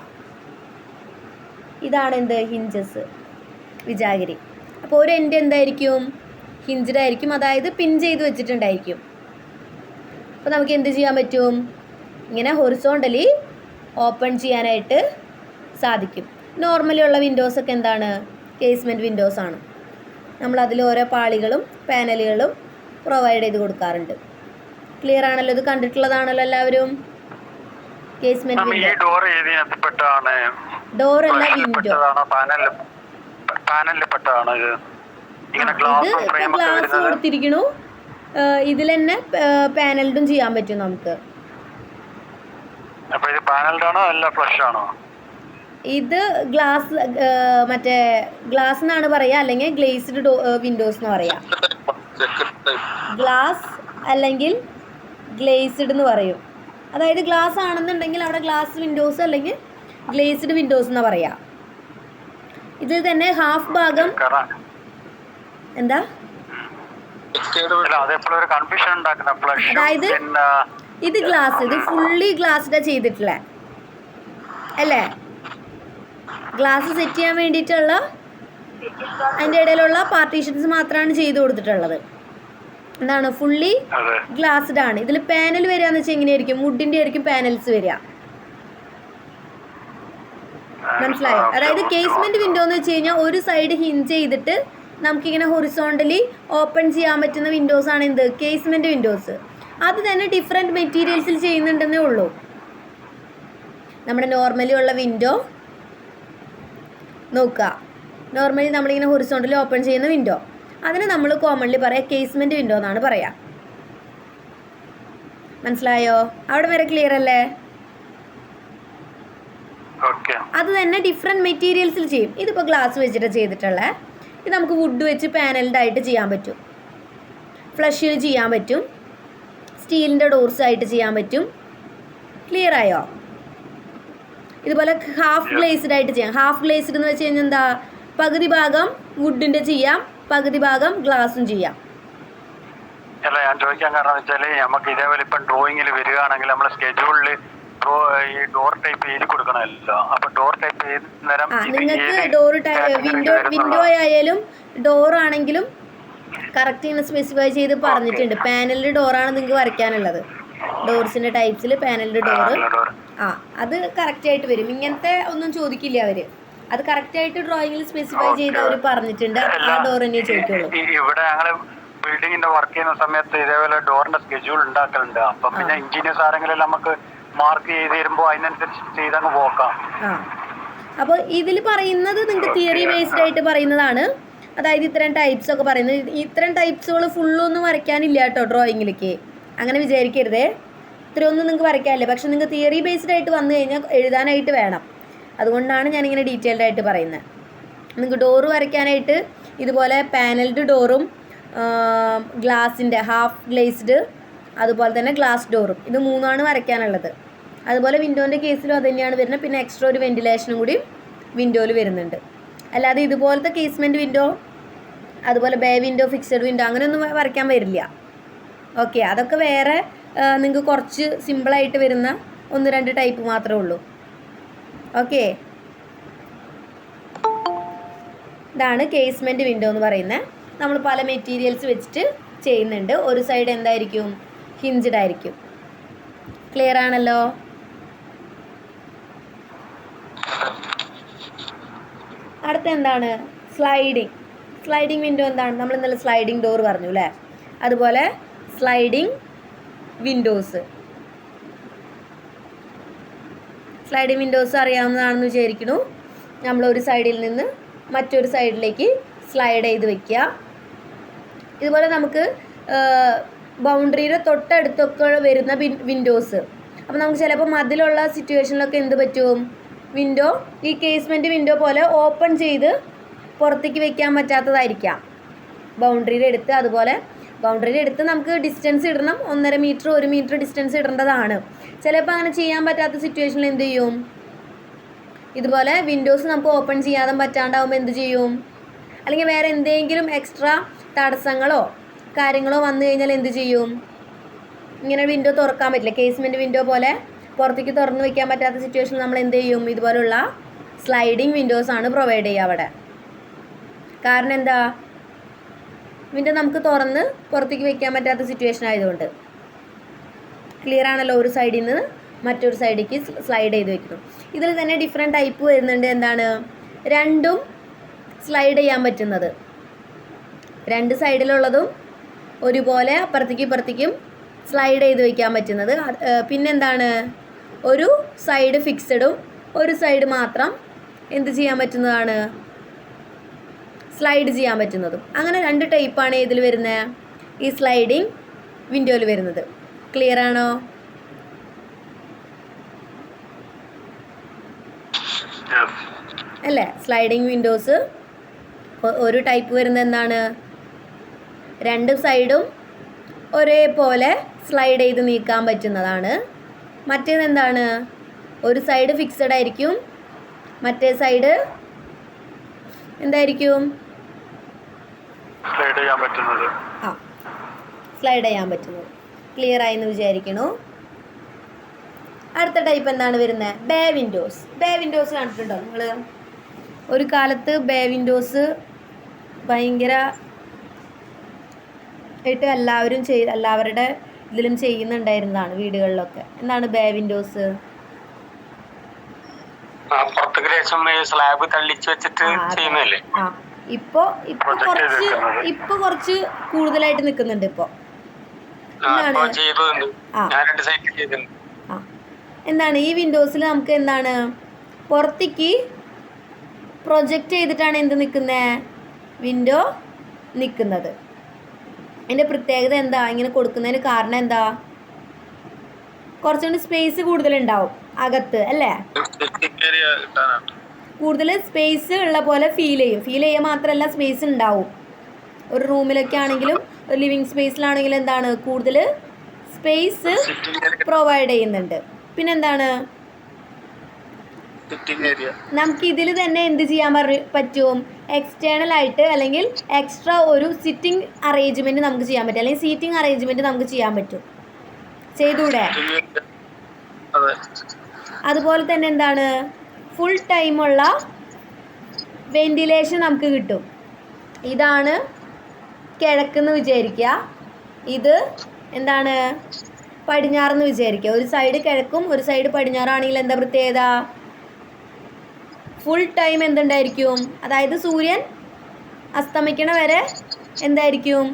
ഇതാണ് എന്ത്? ഹിഞ്ചസ്, വിജാഗിരി. അപ്പോൾ ഒരു എൻഡ് എന്തായിരിക്കും? ഹിഞ്ച്ഡ് ആയിരിക്കും, അതായത് പിൻ ചെയ്ത് വെച്ചിട്ടുണ്ടായിരിക്കും. അപ്പോൾ നമുക്ക് എന്ത് ചെയ്യാൻ പറ്റും? ഇങ്ങനെ ഹൊറിസോണ്ടലി ഓപ്പൺ ചെയ്യാനായിട്ട് സാധിക്കും. നോർമലി ഉള്ള വിൻഡോസൊക്കെ എന്താണ്? കേസ്മെൻറ്റ് വിൻഡോസാണ്. നമ്മളതിൽ ഓരോ പാളികളും പാനലുകളും പ്രൊവൈഡ് ചെയ്ത് കൊടുക്കാറുണ്ട്. ക്ലിയർ ആണല്ലോ? ഇത് കണ്ടിട്ടുള്ളതാണല്ലോ എല്ലാവരും? കേസ്മെൻറ്റ് വിൻഡോ. ഡോർ അല്ല, വിൻഡോ. ഇത് ഗ്ലാസ് കൊടുത്തിരിക്കണു. ഇതിൽ തന്നെ പാനൽഡും ചെയ്യാൻ പറ്റും നമുക്ക്. ഇത് ഗ്ലാസ്, മറ്റേ ഗ്ലാസ് എന്നാണ് പറയുക, അല്ലെങ്കിൽ ഗ്ലേസ്ഡ് വിൻഡോസ് എന്ന് പറയാം. ഗ്ലാസ് അല്ലെങ്കിൽ ഗ്ലേസ്ഡ് എന്ന് പറയും. അതായത് ഗ്ലാസ് ആണെന്നുണ്ടെങ്കിൽ അവിടെ ഗ്ലാസ് വിൻഡോസ് അല്ലെങ്കിൽ ഗ്ലേസ്ഡ് വിൻഡോസ് എന്ന് പറയാം. ഇതിൽ തന്നെ ഹാഫ് ഭാഗം എന്താ? അതായത് ഇത് ഗ്ലാസ്, ഇത് ഫുള്ളി ഗ്ലാസ്ഡാ ചെയ്തിട്ടില്ല അല്ലേ? ഗ്ലാസ് സെറ്റ് ചെയ്യാൻ വേണ്ടിയിട്ടുള്ള അതിൻ്റെ ഇടയിലുള്ള പാർട്ടീഷൻസ് മാത്രമാണ് ചെയ്ത് കൊടുത്തിട്ടുള്ളത്. എന്താണ്? ഫുള്ളി ഗ്ലാസ്ഡ് ആണ്. ഇതിൽ പാനൽ വരികയെന്ന് വെച്ചാൽ എങ്ങനെയായിരിക്കും? വുഡിൻ്റെ ആയിരിക്കും പാനൽസ് വരിക. മനസ്സിലായോ? അതായത് കേസ്മെൻറ്റ് വിൻഡോ എന്ന് വെച്ച് കഴിഞ്ഞാൽ ഒരു സൈഡ് ഹിഞ്ച് ചെയ്തിട്ട് നമുക്കിങ്ങനെ ഹൊറിസോണ്ടലി ഓപ്പൺ ചെയ്യാൻ പറ്റുന്ന വിൻഡോസ് ആണ് എന്ത്? കേസ്മെൻറ്റ് വിൻഡോസ്. അത് തന്നെ ഡിഫറെൻറ്റ് മെറ്റീരിയൽസിൽ ചെയ്യുന്നുണ്ടെന്നേ ഉള്ളൂ. നമ്മുടെ നോർമലി ഉള്ള വിൻഡോ നോക്കുക. നോർമലി നമ്മളിങ്ങനെ ഹൊറിസോണ്ടലി ഓപ്പൺ ചെയ്യുന്ന വിൻഡോ, അതിന് നമ്മൾ കോമൺലി പറയാം കേസ്മെൻറ്റ് വിൻഡോ എന്നാണ് പറയുക. മനസ്സിലായോ? അവിടെ വരെ ക്ലിയർ അല്ലേ? അത് തന്നെ ഡിഫറെൻറ്റ് മെറ്റീരിയൽസിൽ ചെയ്യും. ഇതിപ്പോൾ ഗ്ലാസ് വെച്ചിട്ട് ചെയ്തിട്ടുള്ളത്. ഇത് നമുക്ക് വുഡ് വെച്ച് പാനൽഡ് ആയിട്ട് ചെയ്യാൻ പറ്റും, ഫ്ലഷിൽ ചെയ്യാൻ പറ്റും, സ്റ്റീലിൻ്റെ ഡോർസ് ആയിട്ട് ചെയ്യാൻ പറ്റും. ക്ലിയർ ആയോ? ഇതുപോലെ ഹാഫ് ഗ്ലേസ്ഡ് ആയിട്ട് ചെയ്യാം. ഹാഫ് ഗ്ലേസ്ഡ് എന്ന് വെച്ച് കഴിഞ്ഞാൽ എന്താ? പകുതി ഭാഗം വുഡിൻ്റെ ചെയ്യാം, പകുതി ഭാഗം ഗ്ലാസും ചെയ്യാം. അല്ല, ഞാൻ ചോദിക്കാൻ കാരണം വെച്ചാൽ നമുക്ക് ഇതേപോലെ ഇപ്പം ഡ്രോയിങ്ങിൽ വരികയാണെങ്കിൽ നമ്മൾ സ്കെഡ്യൂളിൽ ഈ ഡോർ ടൈപ്പ് എഴുതി കൊടുക്കണമല്ലോ. അപ്പൊ ഡോർ ടൈപ്പ് ചെയ്ത് നിങ്ങൾക്ക് ഡോർ വിൻഡോ ആയാലും ഡോർ ആണെങ്കിലും കറക്റ്റ് ഇങ്ങനെ സ്പെസിഫൈ ചെയ്ത് പറഞ്ഞിട്ടുണ്ട്. പാനലിൽ ഡോറാണ് നിങ്ങൾക്ക് വരയ്ക്കാനുള്ളത്. ഡോർസിൻ്റെ ടൈപ്സിൽ പാനലിൽ ഡോർ, അത് കറക്റ്റായിട്ട് വരും. ഇങ്ങനത്തെ ഒന്നും ചോദിക്കില്ല അവർ. അത് കറക്റ്റായിട്ട് ഡ്രോയിങ്ങിൽ സ്പെസിഫൈ ചെയ്ത് അവർ പറഞ്ഞിട്ടുണ്ട്. ആ ഡോർ തന്നെ ചോദിക്കുള്ളൂ. ഇവിടെ ഞങ്ങൾ ബിൽഡിങ്ങിന്റെ വർക്ക് ചെയ്യുന്ന സമയത്ത് ഇതേപോലെ ഡോറിന്റെ സ്കെഡ്യൂൾ ഉണ്ടാക്കലുണ്ട്. അപ്പം പിന്നെ എഞ്ചിനീയേഴ്സ് ആരെങ്കിലും നമുക്ക് മാർക്ക് ചെയ്ത് തരുമ്പോൾ അതിനനുസരിച്ച് ചെയ്തങ്ങ് പോക്കാം. അപ്പോൾ ഇതിൽ പറയുന്നത് നിങ്ങൾക്ക് തിയറി ബേസ്ഡ് ആയിട്ട് പറയുന്നതാണ്. അതായത് ഇത്തരം ടൈപ്സ് ഒക്കെ പറയുന്നത്. ഇത്തരം ടൈപ്സുകൾ ഫുള്ളൊന്നും വരയ്ക്കാനില്ല കേട്ടോ ഡ്രോയിങ്ങിലേക്ക്, അങ്ങനെ വിചാരിക്കരുതേ. ഇത്രയൊന്നും നിങ്ങൾക്ക് വരയ്ക്കാനില്ല. പക്ഷെ നിങ്ങൾക്ക് തിയറി ബേസ്ഡ് ആയിട്ട് വന്നു കഴിഞ്ഞാൽ എഴുതാനായിട്ട് വേണം. അതുകൊണ്ടാണ് ഞാനിങ്ങനെ ഡീറ്റെയിൽഡ് ആയിട്ട് പറയുന്നത്. നിങ്ങൾക്ക് ഡോറ് വരയ്ക്കാനായിട്ട് ഇതുപോലെ പാനൽഡ് ഡോറും ഗ്ലാസിൻ്റെ ഹാഫ് ഗ്ലേസ്ഡ് അതുപോലെ തന്നെ ഗ്ലാസ് ഡോറും ഇത് 3ആണ് വരയ്ക്കാനുള്ളത്. അതുപോലെ വിൻഡോൻ്റെ കേസിലും അത് തന്നെയാണ് വരുന്നത്. പിന്നെ എക്സ്ട്രാ ഒരു വെൻറ്റിലേഷനും കൂടി വിൻഡോയിൽ വരുന്നുണ്ട്. അല്ലാതെ ഇതുപോലത്തെ കേസ്മെൻറ്റ് വിൻഡോ അതുപോലെ ബേ വിൻഡോ ഫിക്സഡ് വിൻഡോ അങ്ങനെയൊന്നും വരയ്ക്കാൻ വരില്ല. ഓക്കെ, അതൊക്കെ വേറെ നിങ്ങൾക്ക് കുറച്ച് സിമ്പിളായിട്ട് വരുന്ന 1-2 ടൈപ്പ് മാത്രമേ ഉള്ളൂ. ഓക്കെ, ഇതാണ് കേസ്മെൻറ്റ് വിൻഡോ എന്ന് പറയുന്നത്. നമ്മൾ പല മെറ്റീരിയൽസ് വെച്ചിട്ട് ചെയ്യുന്നുണ്ട്. ഒരു സൈഡ് എന്തായിരിക്കും, ഹിഞ്ച്ഡ് ആയിരിക്കും. ക്ലിയർ ആണല്ലോ? അടുത്ത എന്താണ്, സ്ലൈഡിങ് വിൻഡോ എന്താണ്? നമ്മൾ ഇന്നലെ സ്ലൈഡിങ് ഡോർ പറഞ്ഞു അല്ലേ? അതുപോലെ സ്ലൈഡിങ് വിൻഡോസ് അറിയാവുന്നതാണെന്ന് വിചാരിക്കുന്നു. നമ്മളൊരു സൈഡിൽ നിന്ന് മറ്റൊരു സൈഡിലേക്ക് സ്ലൈഡ് ചെയ്ത് വെക്കുക. ഇതുപോലെ നമുക്ക് ബൗണ്ടറിയുടെ തൊട്ടടുത്തൊക്കെ വരുന്ന വിൻഡോസ്. അപ്പോൾ നമുക്ക് ചിലപ്പോൾ മതിലുള്ള സിറ്റുവേഷനിലൊക്കെ എന്ത് പറ്റും, വിൻഡോ ഈ കേസ്മെൻറ്റ് വിൻഡോ പോലെ ഓപ്പൺ ചെയ്ത് പുറത്തേക്ക് വെക്കാൻ പറ്റാത്തതായിരിക്കാം. ബൗണ്ടറിയുടെ അടുത്ത് അതുപോലെ ബൗണ്ടറിയുടെ അടുത്ത് നമുക്ക് ഡിസ്റ്റൻസ് ഇടണം. 1.5 മീറ്റർ 1 മീറ്റർ ഡിസ്റ്റൻസ് ഇടേണ്ടതാണ്. ചിലപ്പോൾ അങ്ങനെ ചെയ്യാൻ പറ്റാത്ത സിറ്റുവേഷനിൽ എന്ത് ചെയ്യും, ഇതുപോലെ വിൻഡോസ് നമുക്ക് ഓപ്പൺ ചെയ്യാതെ പറ്റാണ്ടാവുമ്പോൾ എന്ത് ചെയ്യും, അല്ലെങ്കിൽ വേറെ എന്തെങ്കിലും എക്സ്ട്രാ തടസ്സങ്ങളോ കാര്യങ്ങളോ വന്നു കഴിഞ്ഞാൽ എന്ത് ചെയ്യും, ഇങ്ങനെ വിൻഡോ തുറക്കാൻ പറ്റില്ല. കേസ്മെൻറ്റ് വിൻഡോ പോലെ പുറത്തേക്ക് തുറന്ന് വയ്ക്കാൻ പറ്റാത്ത സിറ്റുവേഷനിൽ നമ്മൾ എന്ത് ചെയ്യും, ഇതുപോലുള്ള സ്ലൈഡിങ് വിൻഡോസാണ് പ്രൊവൈഡ് ചെയ്യുക അവിടെ. കാരണം എന്താ, വിൻഡോ നമുക്ക് തുറന്ന് പുറത്തേക്ക് വയ്ക്കാൻ പറ്റാത്ത സിറ്റുവേഷൻ ആയതുകൊണ്ട്. ക്ലിയർ ആണല്ലോ? ഒരു സൈഡിൽ നിന്ന് മറ്റൊരു സൈഡിലേക്ക് സ്ലൈഡ് ചെയ്ത് വെക്കുന്നു. ഇതിൽ തന്നെ ഡിഫറെൻറ്റ് ടൈപ്പ് വരുന്നുണ്ട്. എന്താണ്, രണ്ടും സ്ലൈഡ് ചെയ്യാൻ പറ്റുന്നത്, 2 സൈഡിലുള്ളതും ഒരുപോലെ അപ്പുറത്തേക്കും സ്ലൈഡ് ചെയ്ത് വയ്ക്കാൻ പറ്റുന്നത്. പിന്നെന്താണ്, ഒരു സൈഡ് ഫിക്സഡും ഒരു സൈഡ് മാത്രം എന്ത് ചെയ്യാൻ പറ്റുന്നതാണ്, സ്ലൈഡ് ചെയ്യാൻ പറ്റുന്നതും. അങ്ങനെ 2 ടൈപ്പാണ് ഇതിൽ വരുന്നത്, ഈ സ്ലൈഡിങ് വിൻഡോയിൽ വരുന്നത്. ക്ലിയർ ആണോ? അല്ലേ? സ്ലൈഡിങ് വിൻഡോസ് ഒരു ടൈപ്പ് വരുന്നത് എന്താണ്, 2 സൈഡും ഒരേപോലെ സ്ലൈഡ് ചെയ്ത് നീക്കാൻ പറ്റുന്നതാണ്. മറ്റേത് എന്താണ്, ഒരു സൈഡ് ഫിക്സഡ് ആയിരിക്കും, മറ്റേ സൈഡ് എന്തായിരിക്കും, സ്ലൈഡ് ചെയ്യാൻ പറ്റുന്നത്. ക്ലിയർ ആയെന്ന് വിചാരിക്കണു. അടുത്ത ടൈപ്പ് എന്താണ് വരുന്നത്, ബേ വിൻഡോസ് കണ്ടിട്ടുണ്ടോ നിങ്ങൾ? ഒരു കാലത്ത് ബേ വിൻഡോസ് ഭയങ്കര ആയിട്ട് എല്ലാവരുടെ ഇതിലും ചെയ്യുന്നുണ്ടായിരുന്നതാണ് വീടുകളിലൊക്കെ. എന്താണ് ബേ വിൻഡോസ്? സ്ലാബ് തള്ളിച്ച് വെച്ചിട്ട് ചെയ്യുന്നല്ലേ? ഇപ്പൊ കുറച്ച് കൂടുതലായിട്ട് നിൽക്കുന്നുണ്ട്. എന്താണ് ഈ വിൻഡോസിൽ നമുക്ക് എന്താണ് പുറത്തേക്ക് പ്രൊജക്റ്റ് ചെയ്തിട്ടാണ് എന്ത് നിൽക്കുന്നത്, വിൻഡോ നിൽക്കുന്നത്. അതിൻ്റെ പ്രത്യേകത എന്താ, ഇങ്ങനെ കൊടുക്കുന്നതിന് കാരണം എന്താ, കുറച്ചുകൂടി സ്പേസ് കൂടുതലുണ്ടാവും അകത്ത് അല്ലേ? കൂടുതൽ സ്പേസ് ഉള്ള പോലെ ഫീൽ ചെയ്യുക മാത്രമല്ല സ്പേസ് ഉണ്ടാവും. ഒരു റൂമിലൊക്കെ ആണെങ്കിലും ഒരു ലിവിങ് സ്പേസിലാണെങ്കിലും എന്താണ് കൂടുതൽ സ്പേസ് പ്രൊവൈഡ് ചെയ്യുന്നുണ്ട്. പിന്നെന്താണ്, നമുക്ക് ഇതിൽ തന്നെ എന്ത് ചെയ്യാൻ പറ്റും, എക്സ്റ്റേണൽ ആയിട്ട് അല്ലെങ്കിൽ എക്സ്ട്രാ ഒരു സിറ്റിംഗ് അറേഞ്ച്മെന്റ് നമുക്ക് ചെയ്യാൻ പറ്റും, അല്ലെങ്കിൽ സീറ്റിംഗ് അറേഞ്ച്മെന്റ് നമുക്ക് ചെയ്യാൻ പറ്റും. ചെയ്തൂടെ? അതുപോലെ തന്നെ എന്താണ്, ഫുൾ ടൈമുള്ള വെന്റിലേഷൻ നമുക്ക് കിട്ടും. ഇതാണ് കിഴക്കെന്ന് വിചാരിക്കുക, ഇത് എന്താണ് പടിഞ്ഞാറെന്ന് വിചാരിക്കുക. ഒരു സൈഡ് കിഴക്കും ഒരു സൈഡ് പടിഞ്ഞാറാണെങ്കിൽ എന്താ പ്രത്യേകത, ഫുൾ ടൈം എന്തുണ്ടായിരിക്കും, അതായത് സൂര്യൻ അസ്തമിക്കണ വരെ എന്തായിരിക്കും,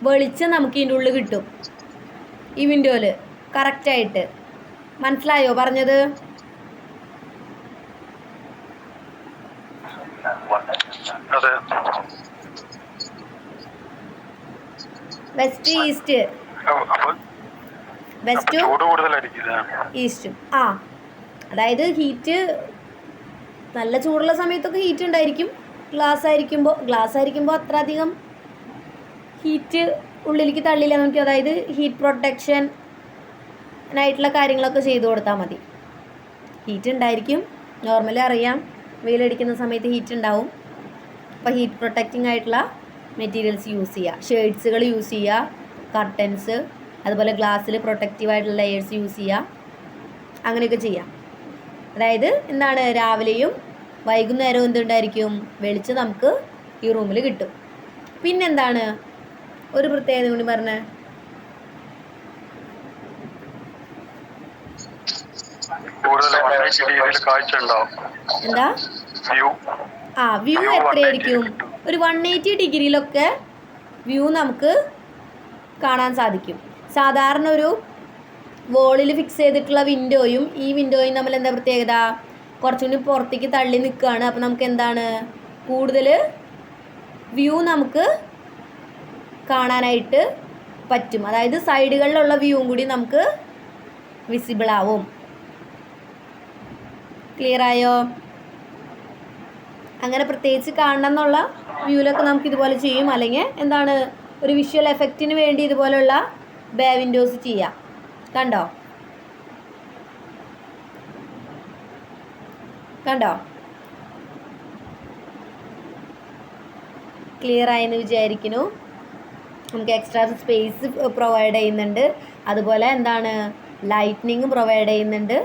വെളിച്ചം നമുക്ക് ഇതിൻ്റെ ഉള്ളിൽ കിട്ടും ഈ വിൻഡോയിൽ കറക്റ്റായിട്ട്. മനസ്സിലായോ പറഞ്ഞത്? വെസ്റ്റ് ഈസ്റ്റ് ഈസ്റ്റും അതായത് ഹീറ്റ് നല്ല ചൂടുള്ള സമയത്തൊക്കെ ഹീറ്റ് ഉണ്ടായിരിക്കും, ഗ്ലാസ് ആയിരിക്കുമ്പോൾ അത്ര അധികം ഹീറ്റ് ഉള്ളിലേക്ക് തള്ളില്ല നമുക്ക്. അതായത് ഹീറ്റ് പ്രൊട്ടക്ഷൻ ആയിട്ടുള്ള കാര്യങ്ങളൊക്കെ ചെയ്തു കൊടുത്താൽ മതി. ഹീറ്റ് ഉണ്ടായിരിക്കും, നോർമലി അറിയാം, വെയിലടിക്കുന്ന സമയത്ത് ഹീറ്റ് ഉണ്ടാവും. അപ്പോൾ ഹീറ്റ് പ്രൊട്ടക്റ്റിംഗ് ആയിട്ടുള്ള മെറ്റീരിയൽസ് യൂസ് ചെയ്യുക, ഷെയ്ഡ്സുകൾ യൂസ് ചെയ്യുക, കർട്ടൻസ്, അതുപോലെ ഗ്ലാസ്സിൽ പ്രൊട്ടക്റ്റീവ് ആയിട്ടുള്ള ലെയേഴ്സ് യൂസ് ചെയ്യുക, അങ്ങനെയൊക്കെ ചെയ്യാം. അതായത് എന്താണ്, രാവിലെയും വൈകുന്നേരവും എന്തുണ്ടായിരിക്കും, വെളിച്ചം നമുക്ക് ഈ റൂമിൽ കിട്ടും. പിന്നെന്താണ് ഒരു പ്രത്യേകത കൂടി പറഞ്ഞേ, എന്താ? വ്യൂ എത്രയായിരിക്കും? ഒരു 180 ഡിഗ്രിയിലൊക്കെ വ്യൂ നമുക്ക് കാണാൻ സാധിക്കും. സാധാരണ ഒരു വോളിൽ ഫിക്സ് ചെയ്തിട്ടുള്ള വിൻഡോയും ഈ വിൻഡോയും തമ്മിൽ എന്താ പ്രത്യേകത? കുറച്ചുകൂടി പുറത്തേക്ക് തള്ളി നിൽക്കുകയാണ്. അപ്പോൾ നമുക്ക് എന്താണ്, കൂടുതൽ വ്യൂ നമുക്ക് കാണാനായിട്ട് പറ്റും. അതായത് സൈഡുകളിലുള്ള വ്യൂവും കൂടി നമുക്ക് വിസിബിൾ ആവും. ക്ലിയർ ആയോ? അങ്ങനെ പ്രത്യേകിച്ച് കാണണം എന്നുള്ള വ്യൂവിലൊക്കെ നമുക്ക് ഇതുപോലെ ചെയ്യും. അല്ലെങ്കിൽ എന്താണ്, ഒരു വിഷ്വൽ എഫക്റ്റിന് വേണ്ടി ഇതുപോലുള്ള ബേ വിൻഡോസ് ചെയ്യാം. കണ്ടോ? ക്ലിയർ ആയെന്ന് വിചാരിക്കുന്നു. നമുക്ക് എക്സ്ട്രാ സ്പേസ് പ്രൊവൈഡ് ചെയ്യുന്നുണ്ട്. അതുപോലെ എന്താണ്, ലൈറ്റ്നിങ് പ്രൊവൈഡ് ചെയ്യുന്നുണ്ട്.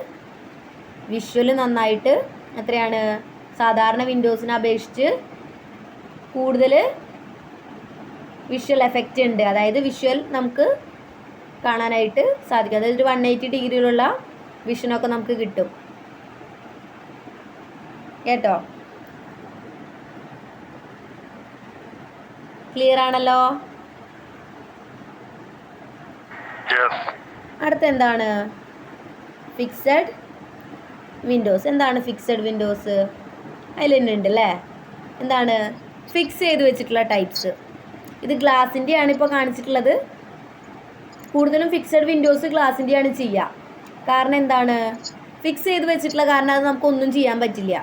വിഷ്വൽ നന്നായിട്ട് എത്രയാണ്, സാധാരണ വിൻഡോസിനെ അപേക്ഷിച്ച് കൂടുതൽ വിഷ്വൽ എഫക്റ്റ് ഉണ്ട്. അതായത് വിഷ്വൽ നമുക്ക് കാണാനായിട്ട് സാധിക്കും. അതായത് ഒരു 180 ഡിഗ്രിയിലുള്ള വിഷനൊക്കെ നമുക്ക് കിട്ടും. കേട്ടോ? ക്ലിയർ ആണല്ലോ? അടുത്ത എന്താണ്, ഫിക്സഡ് വിൻഡോസ്. എന്താണ് ഫിക്സഡ് വിൻഡോസ്? അതിൽ തന്നെ ഉണ്ട് അല്ലേ. എന്താണ്, ഫിക്സ് ചെയ്ത് വെച്ചിട്ടുള്ള ടൈപ്സ്. ഇത് ഗ്ലാസിൻ്റെയാണ് ഇപ്പോൾ കാണിച്ചിട്ടുള്ളത്. കൂടുതലും ഫിക്സഡ് വിൻഡോസ് ഗ്ലാസിൻ്റെയാണ് ചെയ്യുക. കാരണം എന്താണ്, ഫിക്സ് ചെയ്ത് വെച്ചിട്ടുള്ള കാരണം അത് നമുക്കൊന്നും ചെയ്യാൻ പറ്റില്ല.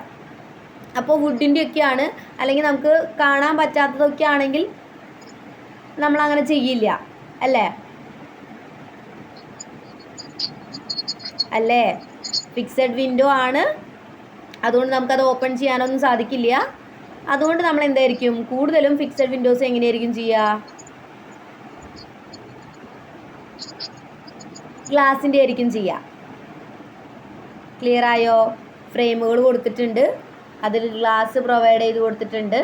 അപ്പോൾ വുഡിൻ്റെയൊക്കെയാണ്, അല്ലെങ്കിൽ നമുക്ക് കാണാൻ പറ്റാത്തതൊക്കെ ആണെങ്കിൽ നമ്മളങ്ങനെ ചെയ്യില്ല, അല്ലേ? ഫിക്സഡ് വിൻഡോ ആണ്, അതുകൊണ്ട് നമുക്കത് ഓപ്പൺ ചെയ്യാനൊന്നും സാധിക്കില്ല. അതുകൊണ്ട് നമ്മൾ എന്തായിരിക്കും, കൂടുതലും ഫിക്സഡ് വിൻഡോസ് എങ്ങനെയായിരിക്കും ചെയ്യുക, ഗ്ലാസിൻ്റെ ആയിരിക്കും ചെയ്യുക. ക്ലിയർ ആയോ? ഫ്രെയിമുകൾ കൊടുത്തിട്ടുണ്ട്, അതിൽ ഗ്ലാസ് പ്രൊവൈഡ് ചെയ്ത് കൊടുത്തിട്ടുണ്ട്.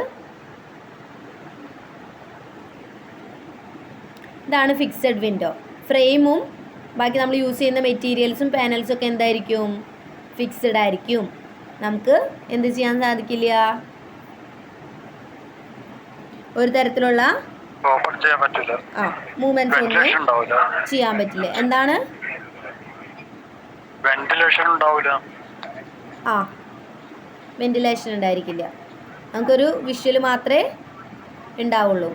ഇതാണ് ഫിക്സഡ് വിൻഡോ. ഫ്രെയിമും ബാക്കി നമ്മൾ യൂസ് ചെയ്യുന്ന മെറ്റീരിയൽസും പാനൽസും ഒക്കെ എന്തായിരിക്കും, ഫിക്സഡ് ആയിരിക്കും. നമുക്ക് എന്ത് ചെയ്യാൻ സാധിക്കില്ല, ഒരു തരത്തിലുള്ള മൂവ്മെന്റ്സ് ഒന്നും ചെയ്യാൻ പറ്റില്ല. എന്താണ്, വെന്റിലേഷൻ ഉണ്ടാവില്ല. വെന്റിലേഷൻ ഉണ്ടായിരിക്കില്ല. നമുക്കൊരു വിഷ്വൽ മാത്രമേ ഉണ്ടാവുള്ളൂ.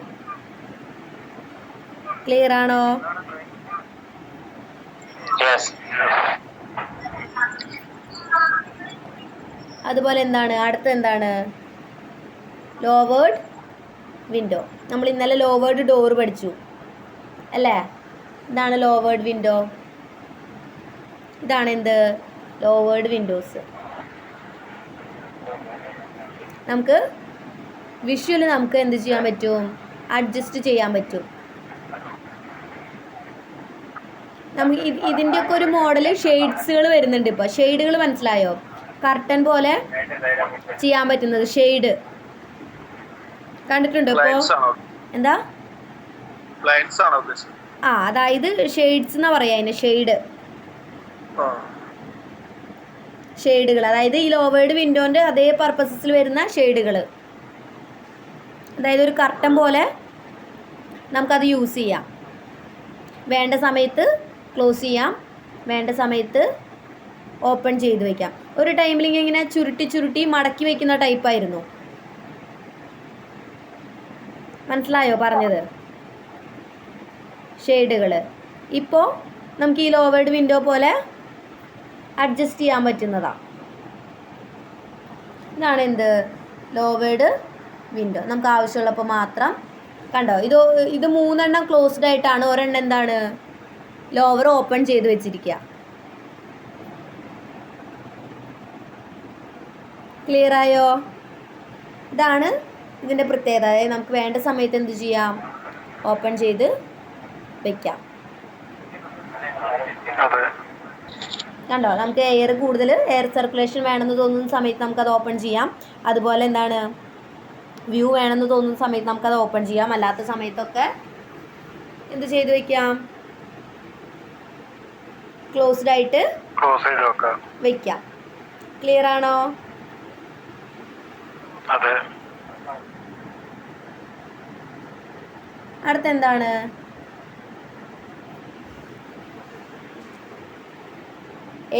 ക്ലിയർ ആണോ? അതുപോലെ എന്താണ്, അടുത്ത എന്താണ്, ലോവേർഡ് വിൻഡോ. നമ്മൾ ഇന്നലെ ലോവേർഡ് ഡോർ പഠിച്ചു അല്ലേ? ഇതാണ് ലോവേർഡ് വിൻഡോ. ഇതാണ് എന്ത്, ലോവേർഡ് വിൻഡോസ്. നമുക്ക് വിഷ്വൽ നമുക്ക് എന്ത് ചെയ്യാൻ പറ്റും, അഡ്ജസ്റ്റ് ചെയ്യാൻ പറ്റും. നമുക്ക് ഇതിൻ്റെയൊക്കെ ഒരു മോഡൽ ഷെയ്ഡ്സുകൾ വരുന്നുണ്ട്. ഇപ്പോൾ ഷെയ്ഡുകൾ മനസ്സിലായോ? കർട്ടൻ പോലെ ചെയ്യാൻ പറ്റുന്നത് ഷെയ്ഡ് കണ്ടിട്ടുണ്ടോ ഇപ്പോൾ? എന്താ, അതായത് ഷെയ്ഡ്സ് എന്നാ പറയാ അതിന്. ഷെയ്ഡുകൾ, അതായത് ഈ ലോവേർഡ് വിൻഡോൻ്റെ അതേ പർപ്പസസിൽ വരുന്ന ഷെയ്ഡുകൾ. അതായത് ഒരു കർട്ടൻ പോലെ നമുക്കത് യൂസ് ചെയ്യാം. വേണ്ട സമയത്ത് ക്ലോസ് ചെയ്യാം, വേണ്ട സമയത്ത് ഓപ്പൺ ചെയ്ത് വയ്ക്കാം. ഒരു ടൈമിൽ ഇങ്ങനെ ചുരുട്ടി മടക്കി വയ്ക്കുന്ന ടൈപ്പായിരുന്നു. മനസ്സിലായോ പറഞ്ഞത്? ഷെയ്ഡുകൾ ഇപ്പോൾ നമുക്ക് ഈ ലോവേർഡ് വിൻഡോ പോലെ അഡ്ജസ്റ്റ് ചെയ്യാൻ പറ്റുന്നതാണ്. ഇതാണ് എന്ത്, ലോവേർഡ് വിൻഡോ. നമുക്ക് ആവശ്യമുള്ളപ്പോൾ മാത്രം. കണ്ടോ, ഇത് 3 എണ്ണം ക്ലോസ്ഡ് ആയിട്ടാണ്, ഒരെണ്ണം എന്താണ് ലോവർ ഓപ്പൺ ചെയ്ത് വെച്ചിരിക്കുക. ക്ലിയർ ആയോ? ഇതാണ് ഇതിൻ്റെ പ്രത്യേകത. അതായത് നമുക്ക് വേണ്ട സമയത്ത് എന്ത് ചെയ്യാം, ഓപ്പൺ ചെയ്ത് വെക്കാം. കണ്ടോ, നമുക്ക് കൂടുതൽ എയർ സർക്കുലേഷൻ വേണമെന്ന് തോന്നുന്ന സമയത്ത് നമുക്കത് ഓപ്പൺ ചെയ്യാം. അതുപോലെ എന്താണ് വ്യൂ വേണമെന്ന് തോന്നുന്ന സമയത്ത് നമുക്കത് ഓപ്പൺ ചെയ്യാം. അല്ലാത്ത സമയത്തൊക്കെ എന്ത് ചെയ്ത് വെക്കാം, ക്ലോസ്ഡ് ആയിട്ട് വെക്കാം. ക്ലിയർ ആണോ? അടുത്ത എന്താണ്,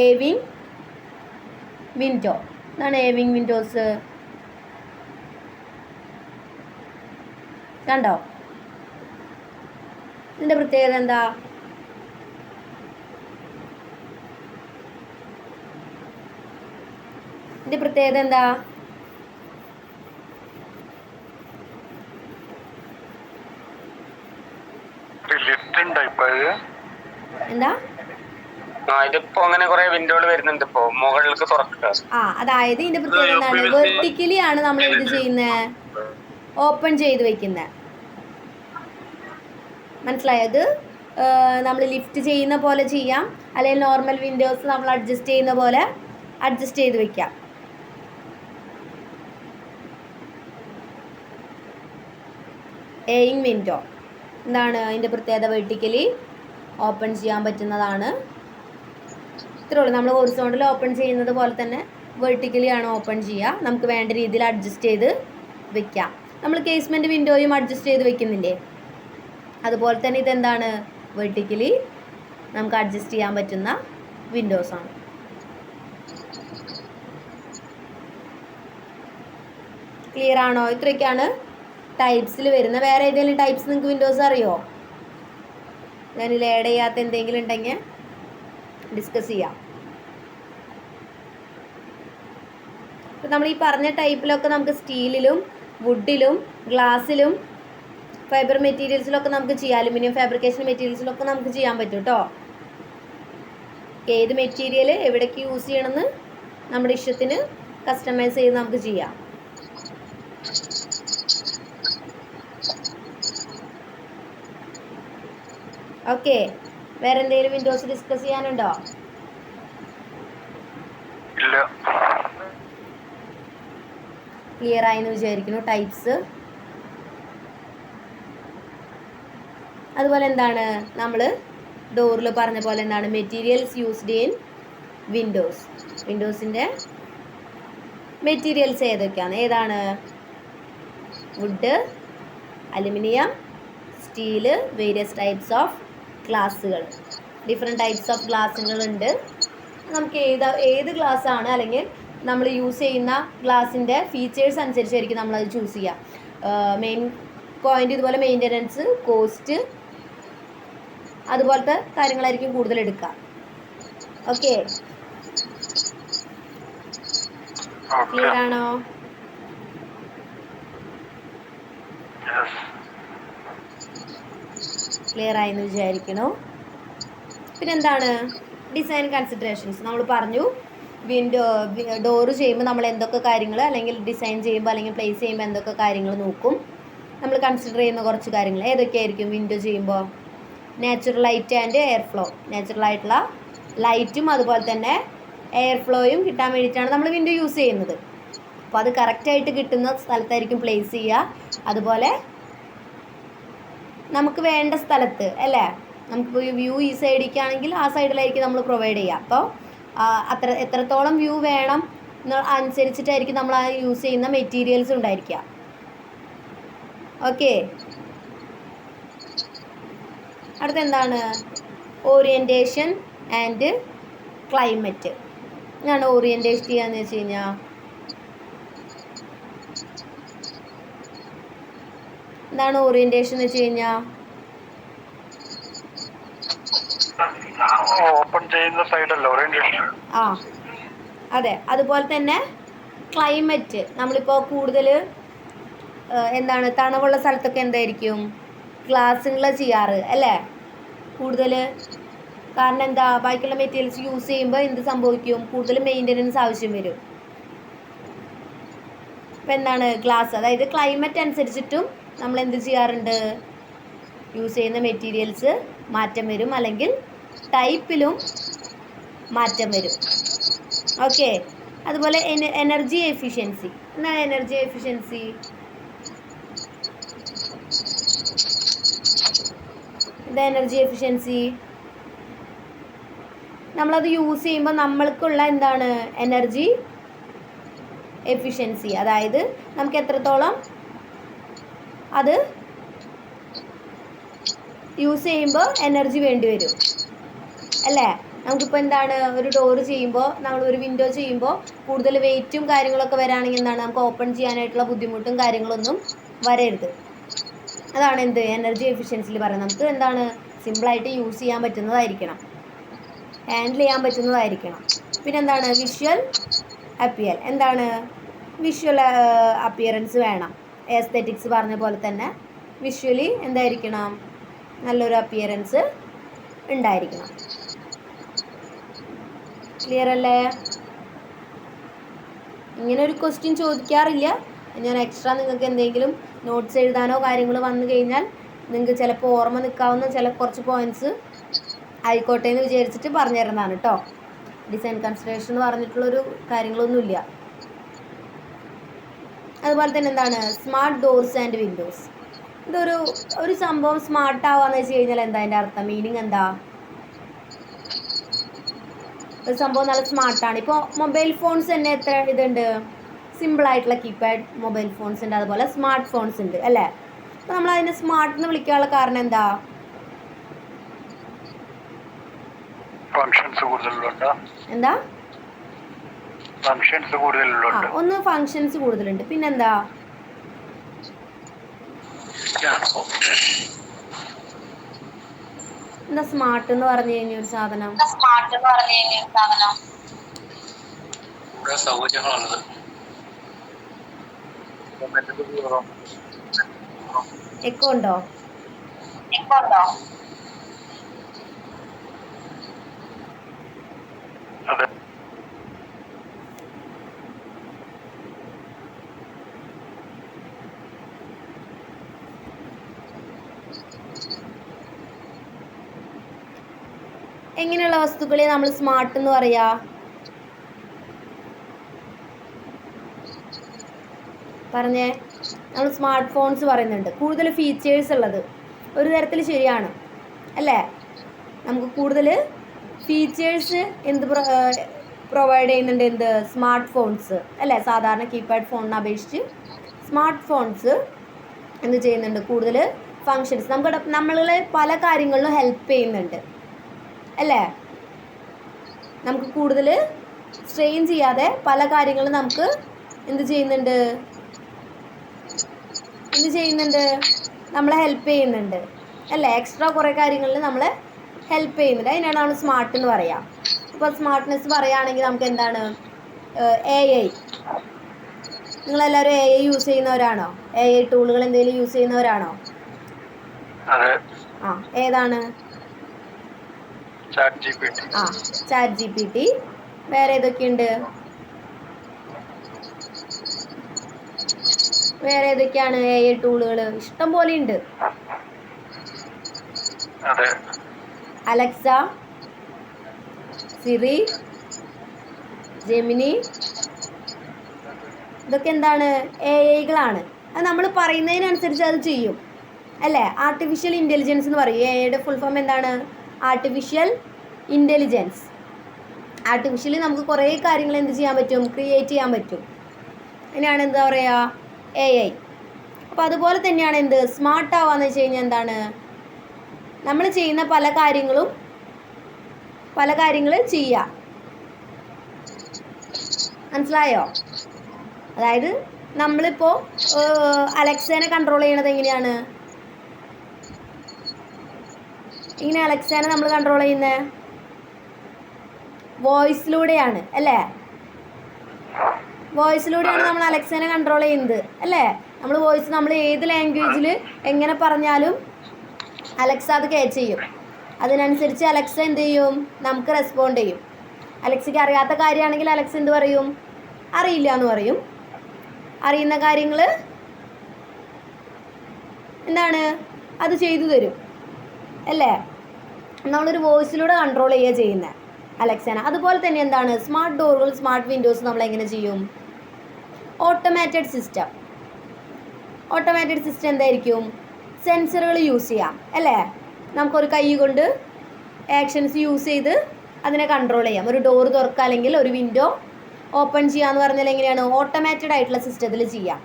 ഏവിങ് വിൻഡോ. എന്താണ് ഏവിങ് വിൻഡോസ്? കണ്ടോ, ഇതിൻ്റെ പ്രത്യേകത എന്താ? ഇതിൻ്റെ പ്രത്യേകത എന്താ? എന്താ? ഇതിപ്പോ അങ്ങനെ കുറെ വിൻഡോകൾ വരുന്നുണ്ട് ഇപ്പോ മുകളിലേക്ക് തുറക്കുക. അതായത് ഇതിന്റെ പ്രത്യേകത എന്താണ്? വെർട്ടിക്കലി ആണ് നമ്മൾ എന്ത് ചെയ്യുന്നത്, ഓപ്പൺ ചെയ്ത് വെക്കുന്നത്. മനസ്സിലായത്? നമ്മൾ ലിഫ്റ്റ് ചെയ്യുന്ന പോലെ ചെയ്യാം, അല്ലെങ്കിൽ നോർമൽ വിൻഡോസ് നമ്മൾ അഡ്ജസ്റ്റ് ചെയ്യുന്ന പോലെ അഡ്ജസ്റ്റ് ചെയ്ത് വെക്കാം. ഏയിങ് വിൻഡോ എന്താണ് അതിൻ്റെ പ്രത്യേകത? വെർട്ടിക്കലി ഓപ്പൺ ചെയ്യാൻ പറ്റുന്നതാണ്. ഇത്രേ ഉള്ളൂ. നമ്മൾ ഹൊറിസോണ്ടൽ ഓപ്പൺ ചെയ്യുന്നത് പോലെ തന്നെ വെർട്ടിക്കലി ആണ് ഓപ്പൺ ചെയ്യുക. നമുക്ക് വേണ്ട രീതിയിൽ അഡ്ജസ്റ്റ് ചെയ്ത് വെക്കാം. നമ്മൾ കേസ്മെൻറ്റ് വിൻഡോയും അഡ്ജസ്റ്റ് ചെയ്ത് വെക്കുന്നില്ലേ, അതുപോലെ തന്നെ ഇതെന്താണ്, വെർട്ടിക്കലി നമുക്ക് അഡ്ജസ്റ്റ് ചെയ്യാൻ പറ്റുന്ന വിൻഡോസാണ്. ക്ലിയർ ആണോ? ഇത്രയൊക്കെയാണ് ടൈപ്സിൽ വരുന്ന. വേറെ ഏതെങ്കിലും ടൈപ്സ് നിങ്ങൾക്ക് വിൻഡോസ് അറിയോ? ഞാനിതിൽ ആഡ് ചെയ്യാത്ത എന്തെങ്കിലും ഉണ്ടെങ്കിൽ ഡിസ്കസ് ചെയ്യാം. ഇപ്പം നമ്മൾ ഈ പറഞ്ഞ ടൈപ്പിലൊക്കെ നമുക്ക് സ്റ്റീലിലും വുഡിലും ഗ്ലാസ്സിലും ഫൈബർ മെറ്റീരിയൽസിലൊക്കെ നമുക്ക് ചെയ്യാം. അലുമിനിയം ഫാബ്രിക്കേഷൻ മെറ്റീരിയൽസിലൊക്കെ നമുക്ക് ചെയ്യാൻ പറ്റും കേട്ടോ. ഏത് മെറ്റീരിയൽ എവിടേക്ക് യൂസ് ചെയ്യണമെന്ന് നമ്മുടെ ഇഷ്ടത്തിന് കസ്റ്റമൈസ് ചെയ്ത് നമുക്ക് ചെയ്യാം. ഓക്കെ, വേറെ എന്തെങ്കിലും വിൻഡോസ് ഡിസ്കസ് ചെയ്യാനുണ്ടോ? ക്ലിയർ ആയെന്ന് വിചാരിക്കുന്നു ടൈപ്സ്. അതുപോലെ എന്താണ് നമ്മൾ ഡോറിൽ പറഞ്ഞ പോലെ എന്താണ് മെറ്റീരിയൽസ് യൂസ്ഡ് ഇൻ വിൻഡോസ്. വിൻഡോസിൻ്റെ മെറ്റീരിയൽസ് ഏതാണ്? Wood, aluminium, steel, various types of ഗ്ലാസ്സുകൾ. ഡിഫറെൻറ്റ് ടൈപ്സ് ഓഫ് ഗ്ലാസ്സുകളുണ്ട്. നമുക്ക് ഏത് ഗ്ലാസ് ആണ്, അല്ലെങ്കിൽ നമ്മൾ യൂസ് ചെയ്യുന്ന ഗ്ലാസിൻ്റെ ഫീച്ചേഴ്സ് അനുസരിച്ചായിരിക്കും നമ്മളത് ചൂസ് ചെയ്യുക. മെയിൻ പോയിൻ്റ് ഇതുപോലെ മെയിൻ്റനൻസ്, കോസ്റ്റ്, അതുപോലത്തെ കാര്യങ്ങളായിരിക്കും കൂടുതൽ എടുക്കുക. ഓക്കെ, ക്ലിയർ ആണോ? ക്ലിയർ ആയെന്ന് വിചാരിക്കണോ? പിന്നെന്താണ് ഡിസൈൻ കൺസിഡറേഷൻസ് നമ്മൾ പറഞ്ഞു. ഡോറ് ചെയ്യുമ്പോൾ നമ്മൾ എന്തൊക്കെ കാര്യങ്ങൾ, അല്ലെങ്കിൽ ഡിസൈൻ ചെയ്യുമ്പോൾ അല്ലെങ്കിൽ പ്ലേസ് ചെയ്യുമ്പോൾ എന്തൊക്കെ കാര്യങ്ങൾ നോക്കും, നമ്മൾ കൺസിഡർ ചെയ്യുന്ന കുറച്ച് കാര്യങ്ങൾ ഏതൊക്കെയായിരിക്കും? വിൻഡോ ചെയ്യുമ്പോൾ natural light and air flow. Natural ആയിട്ടുള്ള ലൈറ്റും അതുപോലെ തന്നെ എയർ ഫ്ലോയും കിട്ടാൻ വേണ്ടിയിട്ടാണ് നമ്മൾ വിൻഡോ യൂസ് ചെയ്യുന്നത്. അപ്പോൾ അത് കറക്റ്റായിട്ട് കിട്ടുന്ന സ്ഥലത്തായിരിക്കും പ്ലേസ് ചെയ്യുക. അതുപോലെ നമുക്ക് വേണ്ട സ്ഥലത്ത് അല്ലേ, നമുക്കിപ്പോൾ വ്യൂ ഈ സൈഡിലേക്കാണെങ്കിൽ ആ സൈഡിലായിരിക്കും നമ്മൾ പ്രൊവൈഡ് ചെയ്യുക. അപ്പോൾ എത്രത്തോളം വ്യൂ വേണം അനുസരിച്ചിട്ടായിരിക്കും നമ്മൾ ആ യൂസ് ചെയ്യുന്ന മെറ്റീരിയൽസ് ഉണ്ടായിരിക്കുക. ഓക്കെ, അടുത്ത എന്താണ് ഓറിയൻറ്റേഷൻ ആൻഡ് ക്ലൈമറ്റ്. ഞാൻ ഓറിയൻറ്റേഷൻ ചെയ്യാന്ന് വെച്ച് കഴിഞ്ഞാൽ എന്താണ് ഓറിയൻറ്റേഷൻ എന്ന് വെച്ച് കഴിഞ്ഞാൽ ഓപ്പൺ ചെയ്യുന്ന സൈഡല്ല ഓറിയന്റേഷൻ. അതെ. അതുപോലെ തന്നെ ക്ലൈമറ്റ്, നമ്മളിപ്പോൾ കൂടുതൽ എന്താണ് തണവുള്ള സ്ഥലത്തൊക്കെ എന്തായിരിക്കും ഗ്ലാസ്സുകൾ ചെയ്യാറ് അല്ലേ കൂടുതൽ. കാരണം എന്താ ബാക്കിയുള്ള മെറ്റീരിയൽസ് യൂസ് ചെയ്യുമ്പോൾ എന്ത് സംഭവിക്കും, കൂടുതൽ മെയിൻ്റനൻസ് ആവശ്യം വരും. ഇപ്പം എന്താണ് ഗ്ലാസ്, അതായത് ക്ലൈമറ്റ് അനുസരിച്ചിട്ടും നമ്മൾ എന്ത് ചെയ്യാറുണ്ട്, യൂസ് ചെയ്യുന്ന മെറ്റീരിയൽസ് മാറ്റം വരും, അല്ലെങ്കിൽ ടൈപ്പിലും മാറ്റം വരും. ഓക്കെ. അതുപോലെ എനർജി എഫിഷ്യൻസി. എന്താണ് എനർജി എഫിഷ്യൻസി? എന്താ എനർജി എഫിഷ്യൻസി? നമ്മളത് യൂസ് ചെയ്യുമ്പോൾ നമ്മൾക്കുള്ള എന്താണ് എനർജി എഫിഷ്യൻസി, അതായത് നമുക്ക് എത്രത്തോളം അത് യൂസ് ചെയ്യുമ്പോൾ എനർജി വേണ്ടി വരും അല്ലേ. നമുക്കിപ്പോൾ എന്താണ് ഒരു ഡോറ് ചെയ്യുമ്പോൾ, നമ്മൾ ഒരു വിൻഡോ ചെയ്യുമ്പോൾ കൂടുതൽ വെയിറ്റും കാര്യങ്ങളൊക്കെ വരാണെങ്കിൽ എന്താണ് നമുക്ക് ഓപ്പൺ ചെയ്യാനായിട്ടുള്ള ബുദ്ധിമുട്ടും കാര്യങ്ങളൊന്നും വരരുത്. അതാണ് എന്ത് എനർജി എഫിഷ്യൻസിയിൽ പറയുന്നത്. നമുക്ക് എന്താണ് സിമ്പിളായിട്ട് യൂസ് ചെയ്യാൻ പറ്റുന്നതായിരിക്കണം, ഹാൻഡിൽ ചെയ്യാൻ പറ്റുന്നതായിരിക്കണം. പിന്നെന്താണ് വിഷ്വൽ അപ്പിയർ. എന്താണ് വിഷ്വൽ അപ്പിയറൻസ് വേണം. എസ്തെറ്റിക്സ് പറഞ്ഞ പോലെ തന്നെ വിഷ്വലി എന്തായിരിക്കണം, നല്ലൊരു അപ്പിയറൻസ് ഉണ്ടായിരിക്കണം. ക്ലിയർ അല്ലേ? ഇങ്ങനെ ഒരു ക്വസ്റ്റ്യൻ ചോദിക്കാറില്ല. ഞാൻ എക്സ്ട്രാ നിങ്ങൾക്ക് എന്തെങ്കിലും നോട്ട്സ് എഴുതാനോ കാര്യങ്ങൾ വന്നു കഴിഞ്ഞാൽ നിങ്ങൾക്ക് ചിലപ്പോൾ ഓർമ്മ നിൽക്കാവുന്ന കുറച്ച് പോയിന്റ്സ് ആയിക്കോട്ടെ എന്ന് വിചാരിച്ചിട്ട് പറഞ്ഞു തരുന്നതാണ് കേട്ടോ. ഡിസൈൻ കൺസിഡറേഷൻ എന്ന് പറഞ്ഞിട്ടുള്ളൊരു കാര്യങ്ങളൊന്നുമില്ല. അതുപോലെ തന്നെ എന്താണ് സ്മാർട്ട് ഡോർസ് ആൻഡ് വിൻഡോസ്. ഒരു സംഭവം സ്മാർട്ട് ആവാന്ന് വെച്ച് കഴിഞ്ഞാൽ എന്താ അതിൻ്റെ അർത്ഥം, മീനിങ് എന്താ? ഒരു സംഭവം നല്ല സ്മാർട്ടാണ്. ഇപ്പോൾ മൊബൈൽ ഫോൺസ് തന്നെ എത്ര ഇതുണ്ട്, സിമ്പിളായിട്ടുള്ള കീപാഡ് മൊബൈൽ ഫോൺസ് ഉണ്ട്, അതുപോലെ സ്മാർട്ട് ഫോൺസ് ഉണ്ട് അല്ലേ. അപ്പോൾ നമ്മൾ അതിനെ സ്മാർട്ട് എന്ന് വിളിക്കാനുള്ള കാരണം എന്താ? എന്താ ഒന്ന് ഫങ്ഷൻസ് കൂടുതലുണ്ട്, പിന്നെന്താ എന്താ സ്മാർട്ട് എന്ന് പറഞ്ഞു കഴിഞ്ഞ ഒരു സാധനം? എക്കോ ഉണ്ടോ? എങ്ങനെയുള്ള വസ്തുക്കളെ നമ്മൾ സ്മാർട്ട് എന്ന് പറയാ? പറഞ്ഞേ. നമ്മൾ സ്മാർട്ട് ഫോൺസ് പറയുന്നുണ്ട്, കൂടുതൽ ഫീച്ചേഴ്സ് ഉള്ളത്. ഒരു തരത്തിൽ ശരിയാണ് അല്ലേ. നമുക്ക് കൂടുതൽ ഫീച്ചേഴ്സ് എന്ത് പ്രൊവൈഡ് ചെയ്യുന്നുണ്ട്, എന്ത് സ്മാർട്ട് ഫോൺസ് അല്ലേ. സാധാരണ കീപാഡ് ഫോണിനെ അപേക്ഷിച്ച് സ്മാർട്ട് ഫോൺസ് എന്ത് ചെയ്യുന്നുണ്ട്, കൂടുതൽ ഫങ്ഷൻസ് നമ്മളെ പല കാര്യങ്ങളിലും ഹെൽപ്പ് ചെയ്യുന്നുണ്ട് അല്ലേ. നമുക്ക് കൂടുതൽ സ്ട്രെയിൻ ചെയ്യാതെ പല കാര്യങ്ങളും നമുക്ക് എന്ത് ചെയ്യുന്നുണ്ട് നമ്മളെ ഹെൽപ്പ് ചെയ്യുന്നുണ്ട് അല്ലേ. എക്സ്ട്രാ കുറേ കാര്യങ്ങളിൽ നമ്മളെ ഹെൽപ്പ് ചെയ്യുന്നുണ്ട്. അതിനാണ് നമ്മൾ സ്മാർട്ട് എന്ന് പറയാം. ഇപ്പോൾ സ്മാർട്ട്നെസ് പറയുകയാണെങ്കിൽ നമുക്ക് എന്താണ് AI. നിങ്ങളെല്ലാവരും AI യൂസ് ചെയ്യുന്നവരാണോ? AI ടൂളുകൾ എന്തെങ്കിലും യൂസ് ചെയ്യുന്നവരാണോ? ഏതാണ്? Chat GPT. വേറെ ഏതൊക്കെയുണ്ട്? വേറെ ഏതൊക്കെയാണ് AI ടൂളുകൾ? ഇഷ്ടം പോലെ ഉണ്ട്. അലക്സ, സിറി, ജെമിനി, ഇതൊക്കെ എന്താണ് AI-കളാണ്. അത് നമ്മൾ പറയുന്നതിനനുസരിച്ച് അത് ചെയ്യും അല്ലേ. ആർട്ടിഫിഷ്യൽ ഇൻ്റലിജൻസ് എന്ന് പറയും. AI-യുടെ ഫുൾ ഫോം എന്താണ്? Artificial intelligence. ആർട്ടിഫിഷ്യലി നമുക്ക് കുറേ കാര്യങ്ങൾ എന്ത് ചെയ്യാൻ പറ്റും, ക്രിയേറ്റ് ചെയ്യാൻ പറ്റും. അതിനാണ് എന്താ പറയുക AI. അപ്പോൾ അതുപോലെ തന്നെയാണ് എന്ത് സ്മാർട്ട് ആവാന്ന് വെച്ച് കഴിഞ്ഞാൽ എന്താണ്, നമ്മൾ ചെയ്യുന്ന പല കാര്യങ്ങൾ ചെയ്യുക. മനസ്സിലായോ? അതായത് നമ്മളിപ്പോൾ അലക്സേനെ കൺട്രോൾ ചെയ്യണത് എങ്ങനെയാണ്? ഇങ്ങനെ അലക്സേനെ നമ്മൾ കൺട്രോൾ ചെയ്യുന്നത് വോയിസിലൂടെയാണ് അല്ലേ. വോയിസിലൂടെയാണ് നമ്മൾ അലക്സേനെ കൺട്രോൾ ചെയ്യുന്നത് അല്ലേ. നമ്മൾ വോയിസ് നമ്മൾ ഏത് ലാംഗ്വേജിൽ എങ്ങനെ പറഞ്ഞാലും അലക്സ അത് ക്യാച്ച് ചെയ്യും. അതിനനുസരിച്ച് അലക്സ എന്ത് ചെയ്യും, നമുക്ക് റെസ്പോണ്ട് ചെയ്യും. അലക്സയ്ക്ക് അറിയാത്ത കാര്യമാണെങ്കിൽ അലക്സ എന്ത് പറയും, അറിയില്ല എന്ന് പറയും. അറിയുന്ന കാര്യങ്ങൾ എന്താണ്, അത് ചെയ്തു തരും അല്ലേ. നമ്മളൊരു വോയിസിലൂടെ കൺട്രോൾ ചെയ്യുക ചെയ്യുന്നത് അലക്സേനെ. അതുപോലെ തന്നെ എന്താണ്, സ്മാർട്ട് ഡോറുകൾ, സ്മാർട്ട് വിൻഡോസ് നമ്മൾ എങ്ങനെ ചെയ്യും, ഓട്ടോമാറ്റഡ് സിസ്റ്റം. ഓട്ടോമാറ്റഡ് സിസ്റ്റം എന്തായിരിക്കും, സെൻസറുകൾ യൂസ് ചെയ്യാം അല്ലേ. നമുക്കൊരു കൈ കൊണ്ട് ആക്ഷൻസ് യൂസ് ചെയ്ത് അതിനെ കൺട്രോൾ ചെയ്യാം. ഒരു ഡോർ തുറക്കുക അല്ലെങ്കിൽ ഒരു വിൻഡോ ഓപ്പൺ ചെയ്യാന്ന് പറഞ്ഞാൽ എങ്ങനെയാണ്, ഓട്ടോമാറ്റഡ് ആയിട്ടുള്ള സിസ്റ്റത്തിൽ ചെയ്യാം.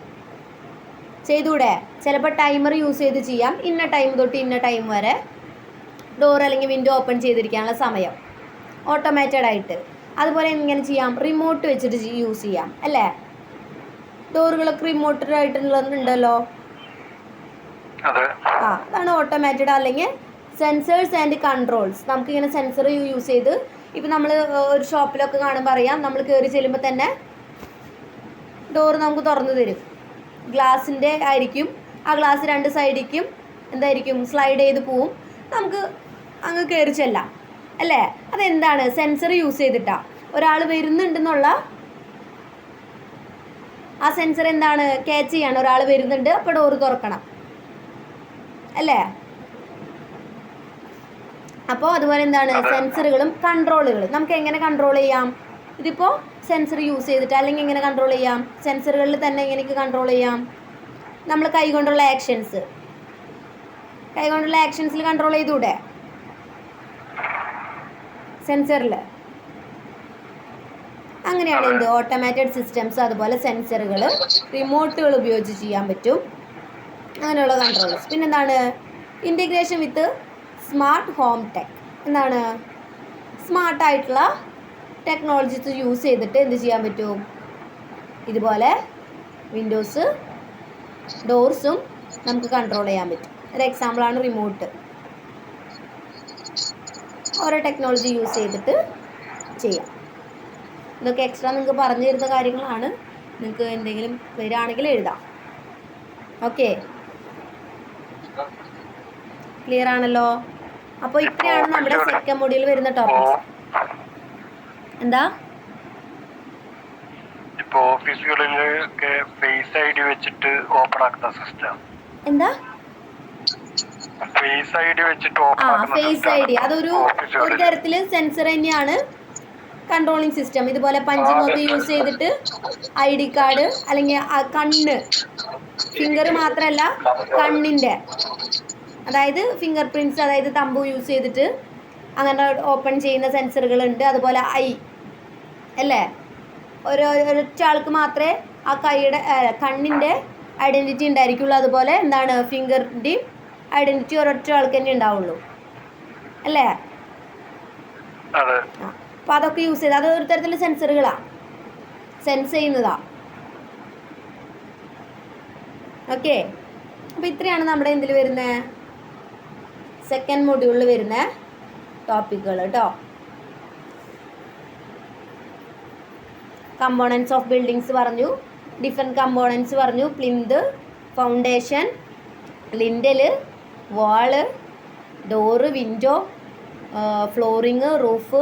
ചെയ്തൂടെ? ചിലപ്പോൾ ടൈമർ യൂസ് ചെയ്ത് ചെയ്യാം. ഇന്ന ടൈം തൊട്ട് ഇന്ന ടൈം വരെ ഡോർ അല്ലെങ്കിൽ വിൻഡോ ഓപ്പൺ ചെയ്തിരിക്കാനുള്ള സമയം ഓട്ടോമാറ്റഡ് ആയിട്ട്. അതുപോലെ എങ്ങനെ ചെയ്യാം, റിമോട്ട് വെച്ചിട്ട് യൂസ് ചെയ്യാം അല്ലേ. ഡോറുകളൊക്കെ റിമോട്ടായിട്ടുള്ളതുണ്ടല്ലോ. അതാണ് ഓട്ടോമാറ്റഡ്. അല്ലെങ്കിൽ സെൻസേഴ്സ് ആൻഡ് കൺട്രോൾസ്. നമുക്കിങ്ങനെ സെൻസർ യൂസ് ചെയ്ത്, ഇപ്പം നമ്മൾ ഒരു ഷോപ്പിലൊക്കെ കാണുമ്പോൾ അറിയാം, നമ്മൾ കയറി ചെല്ലുമ്പോൾ തന്നെ ഡോർ നമുക്ക് തുറന്നു തരും. ഗ്ലാസിൻ്റെ ആയിരിക്കും. ആ ഗ്ലാസ് രണ്ട് സൈഡിലേക്കും എന്തായിരിക്കും, സ്ലൈഡ് ചെയ്ത് പോവും. നമുക്ക് അങ്ങ് കയറി ചെല്ലാം അല്ലേ. അതെന്താണ്, സെൻസർ യൂസ് ചെയ്തിട്ടാണ്. ഒരാൾ വരുന്നുണ്ടെന്നുള്ള ആ സെൻസർ എന്താണ്, ക്യാച്ച് ചെയ്യാണ്. ഒരാൾ വരുന്നുണ്ട്, അപ്പോൾ ഡോർ തുറക്കണം അല്ലേ. അപ്പോൾ അതുപോലെ എന്താണ്, സെൻസറുകളും കൺട്രോളുകളും നമുക്ക് എങ്ങനെ കൺട്രോൾ ചെയ്യാം. ഇതിപ്പോൾ സെൻസർ യൂസ് ചെയ്തിട്ട് അല്ലെങ്കിൽ എങ്ങനെ കൺട്രോൾ ചെയ്യാം, സെൻസറുകളിൽ തന്നെ എങ്ങനെയൊക്കെ കൺട്രോൾ ചെയ്യാം. നമ്മൾ കൈ കൊണ്ടുള്ള ആക്ഷൻസ്, കൈ കൊണ്ടുള്ള ആക്ഷൻസിൽ കൺട്രോൾ ചെയ്തൂടെ സെൻസറിൽ. അങ്ങനെയാണ് എന്ത്, ഓട്ടോമാറ്റഡ് സിസ്റ്റംസ് അതുപോലെ സെൻസറുകൾ റിമോട്ടുകൾ ഉപയോഗിച്ച് ചെയ്യാൻ പറ്റും. അങ്ങനെയുള്ള കൺട്രോൾസ്. പിന്നെന്താണ്, ഇൻറ്റഗ്രേഷൻ വിത്ത് സ്മാർട്ട് ഹോം ടെക്. എന്താണ്, സ്മാർട്ടായിട്ടുള്ള ടെക്നോളജീസ് യൂസ് ചെയ്തിട്ട് എന്ത് ചെയ്യാൻ പറ്റും, ഇതുപോലെ വിൻഡോസ് ഡോർസും നമുക്ക് കൺട്രോൾ ചെയ്യാൻ പറ്റും. ഒരു എക്സാമ്പിളാണ് റിമോട്ട്. ഓരോ ടെക്നോളജി യൂസ് ചെയ്തിട്ട് ചെയ്യാം. ഇതൊക്കെ എക്സ്ട്രാ നിങ്ങൾക്ക് പറഞ്ഞു തരുന്ന കാര്യങ്ങളാണ്. നിങ്ങൾക്ക് എന്തെങ്കിലും വരികയാണെങ്കിൽ എഴുതാം. ഓക്കെ, ക്ലിയർ ആണല്ലോ. അപ്പോൾ ഇത്രയാണ് നമ്മുടെ സെക്കൻഡ് മൊഡ്യൂൾ വരുന്ന ടോപ്പിക്സ്. എന്താ, ഇപ്പൊ ഓഫീസുകളിലൊക്കെ ഫേസ് ഐഡി വെച്ചിട്ട് ഓപ്പൺ ആക്കുന്ന സിസ്റ്റം. എന്താ ഫേസ് ഐഡി വെച്ചിട്ട് ഓപ്പൺ ആക്കുന്ന ഫേസ് ഐ ഡി അതൊരു തരത്തിൽ സെൻസർ തന്നെയാണ്, കൺട്രോളിങ് സിസ്റ്റം. ഇതുപോലെ പഞ്ചിങ് ഒക്കെ യൂസ് ചെയ്തിട്ട് ഐ ഡി കാർഡ് അല്ലെങ്കിൽ കണ്ണ്, ഫിംഗർ മാത്രമല്ല കണ്ണിൻ്റെ, അതായത് ഫിംഗർ പ്രിൻറ്റ്സ്, അതായത് തമ്പ് യൂസ് ചെയ്തിട്ട് അങ്ങനെ ഓപ്പൺ ചെയ്യുന്ന സെൻസറുകളുണ്ട്. അതുപോലെ ഐ അല്ലേ, ഒരൊറ്റ ആൾക്ക് മാത്രമേ ആ കൈയുടെ കണ്ണിൻ്റെ ഐഡൻറ്റിറ്റി ഉണ്ടായിരിക്കുള്ളൂ. അതുപോലെ എന്താണ്, ഫിംഗറിൻ്റെയും ഐഡൻറ്റിറ്റി ഒരൊറ്റ ആൾക്ക് തന്നെ ഉണ്ടാവുള്ളൂ അല്ലേ. അപ്പോൾ അതൊക്കെ യൂസ് ചെയ്ത് അത് ഒരു തരത്തിലുള്ള സെൻസറുകളാണ്, സെൻസ് ചെയ്യുന്നതാണ്. ഓക്കെ, അപ്പോൾ ഇത്രയാണ് നമ്മുടെ എന്തിൽ വരുന്നത്, സെക്കൻഡ് മൊഡ്യൂളിൽ വരുന്ന ടോപ്പിക്കുകൾ കേട്ടോ. കമ്പോണൻസ് ഓഫ് ബിൽഡിങ്സ് പറഞ്ഞു, ഡിഫറെൻറ്റ് കമ്പോണൻസ് പറഞ്ഞു. Plinth, foundation, lintel, wall, door, window, flooring, roof,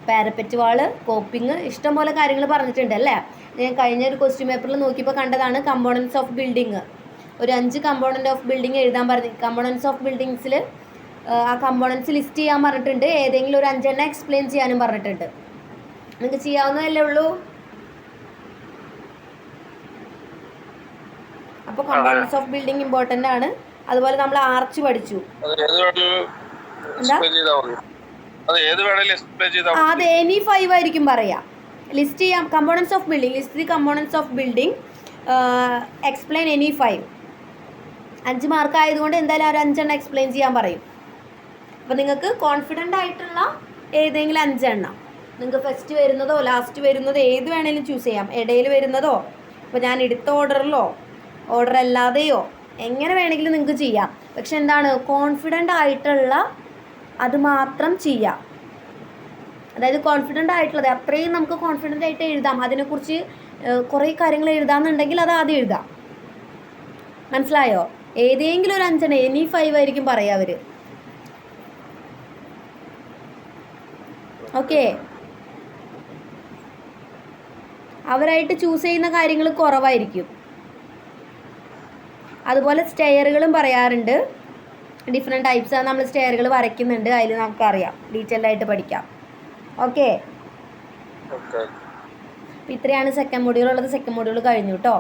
parapet wall, coping, ഇഷ്ടംപോലെ കാര്യങ്ങൾ പറഞ്ഞിട്ടുണ്ട് അല്ലേ. ഞാൻ കഴിഞ്ഞ ഒരു ക്വസ്റ്റ്യൻ പേപ്പറിൽ നോക്കിയപ്പോൾ കണ്ടതാണ് കമ്പോണൻസ് ഓഫ് ബിൽഡിങ്. ഒരു 5 കമ്പോണൻറ്റ് ഓഫ് ബിൽഡിങ് എഴുതാൻ പറഞ്ഞു. കമ്പോണൻസ് ഓഫ് ബിൽഡിങ്സിൽ ആ കമ്പോണൻസ് ലിസ്റ്റ് ചെയ്യാൻ പറഞ്ഞിട്ടുണ്ട്. ഏതെങ്കിലും ഒരു 5 എണ്ണം എക്സ്പ്ലെയിൻ ചെയ്യാനും പറഞ്ഞിട്ടുണ്ട്. നിങ്ങൾക്ക് ചെയ്യാവുന്നതല്ലേ ഉള്ളൂ. അപ്പോൾ കമ്പോണൻസ് ഓഫ് ബിൽഡിംഗ് ഇമ്പോർട്ടൻ്റ് ആണ്. അതുപോലെ നമ്മൾ ആർച്ച് പഠിച്ചു. അത് എനി 5 ആയിരിക്കും പറയാം. ലിസ്റ്റ് ചെയ്യാം components of building, list the components of building, explain any 5. 5 mark ആയതുകൊണ്ട് എന്തായാലും ഒരു 5 എണ്ണം എക്സ്പ്ലെയിൻ ചെയ്യാൻ പറയും. അപ്പോൾ നിങ്ങൾക്ക് കോൺഫിഡൻ്റ് ആയിട്ടുള്ള ഏതെങ്കിലും 5 എണ്ണം, നിങ്ങൾക്ക് ഫസ്റ്റ് വരുന്നതോ ലാസ്റ്റ് വരുന്നതോ ഏത് വേണേലും ചൂസ് ചെയ്യാം. ഇടയിൽ വരുന്നതോ, ഇപ്പോൾ ഞാൻ എടുത്ത ഓർഡറിലോ ഓർഡർ അല്ലാതെയോ എങ്ങനെ വേണമെങ്കിലും നിങ്ങൾക്ക് ചെയ്യാം. പക്ഷെ എന്താണ്, കോൺഫിഡൻ്റ് ആയിട്ടുള്ള അത് മാത്രം ചെയ്യാം. അതായത് കോൺഫിഡൻ്റ് ആയിട്ടുള്ളത് അത്രയും നമുക്ക് കോൺഫിഡൻ്റ് ആയിട്ട് എഴുതാം. അതിനെക്കുറിച്ച് കുറേ കാര്യങ്ങൾ എഴുതാമെന്നുണ്ടെങ്കിൽ അത് ആദ്യം എഴുതാം. മനസ്സിലായോ? ഏതെങ്കിലും ഒരു 5 എനി 5 ആയിരിക്കും പറയാ അവർ. ഓക്കെ, അവരായിട്ട് ചൂസ് ചെയ്യുന്ന കാര്യങ്ങൾ കുറവായിരിക്കും. അതുപോലെ സ്റ്റെയറുകളും പറയാറുണ്ട്. ഡിഫറെൻറ്റ് ടൈപ്സ് നമ്മൾ സ്റ്റെയറുകൾ വരയ്ക്കുന്നുണ്ട്, അതിൽ നമുക്കറിയാം, ഡീറ്റെയിൽഡായിട്ട് പഠിക്കാം. ഓക്കെ, ഇത്രയാണ് സെക്കൻഡ് മൊഡ്യൂൾ ഉള്ളത്. സെക്കൻഡ് മൊഡ്യൂൾ കഴിഞ്ഞു കേട്ടോ.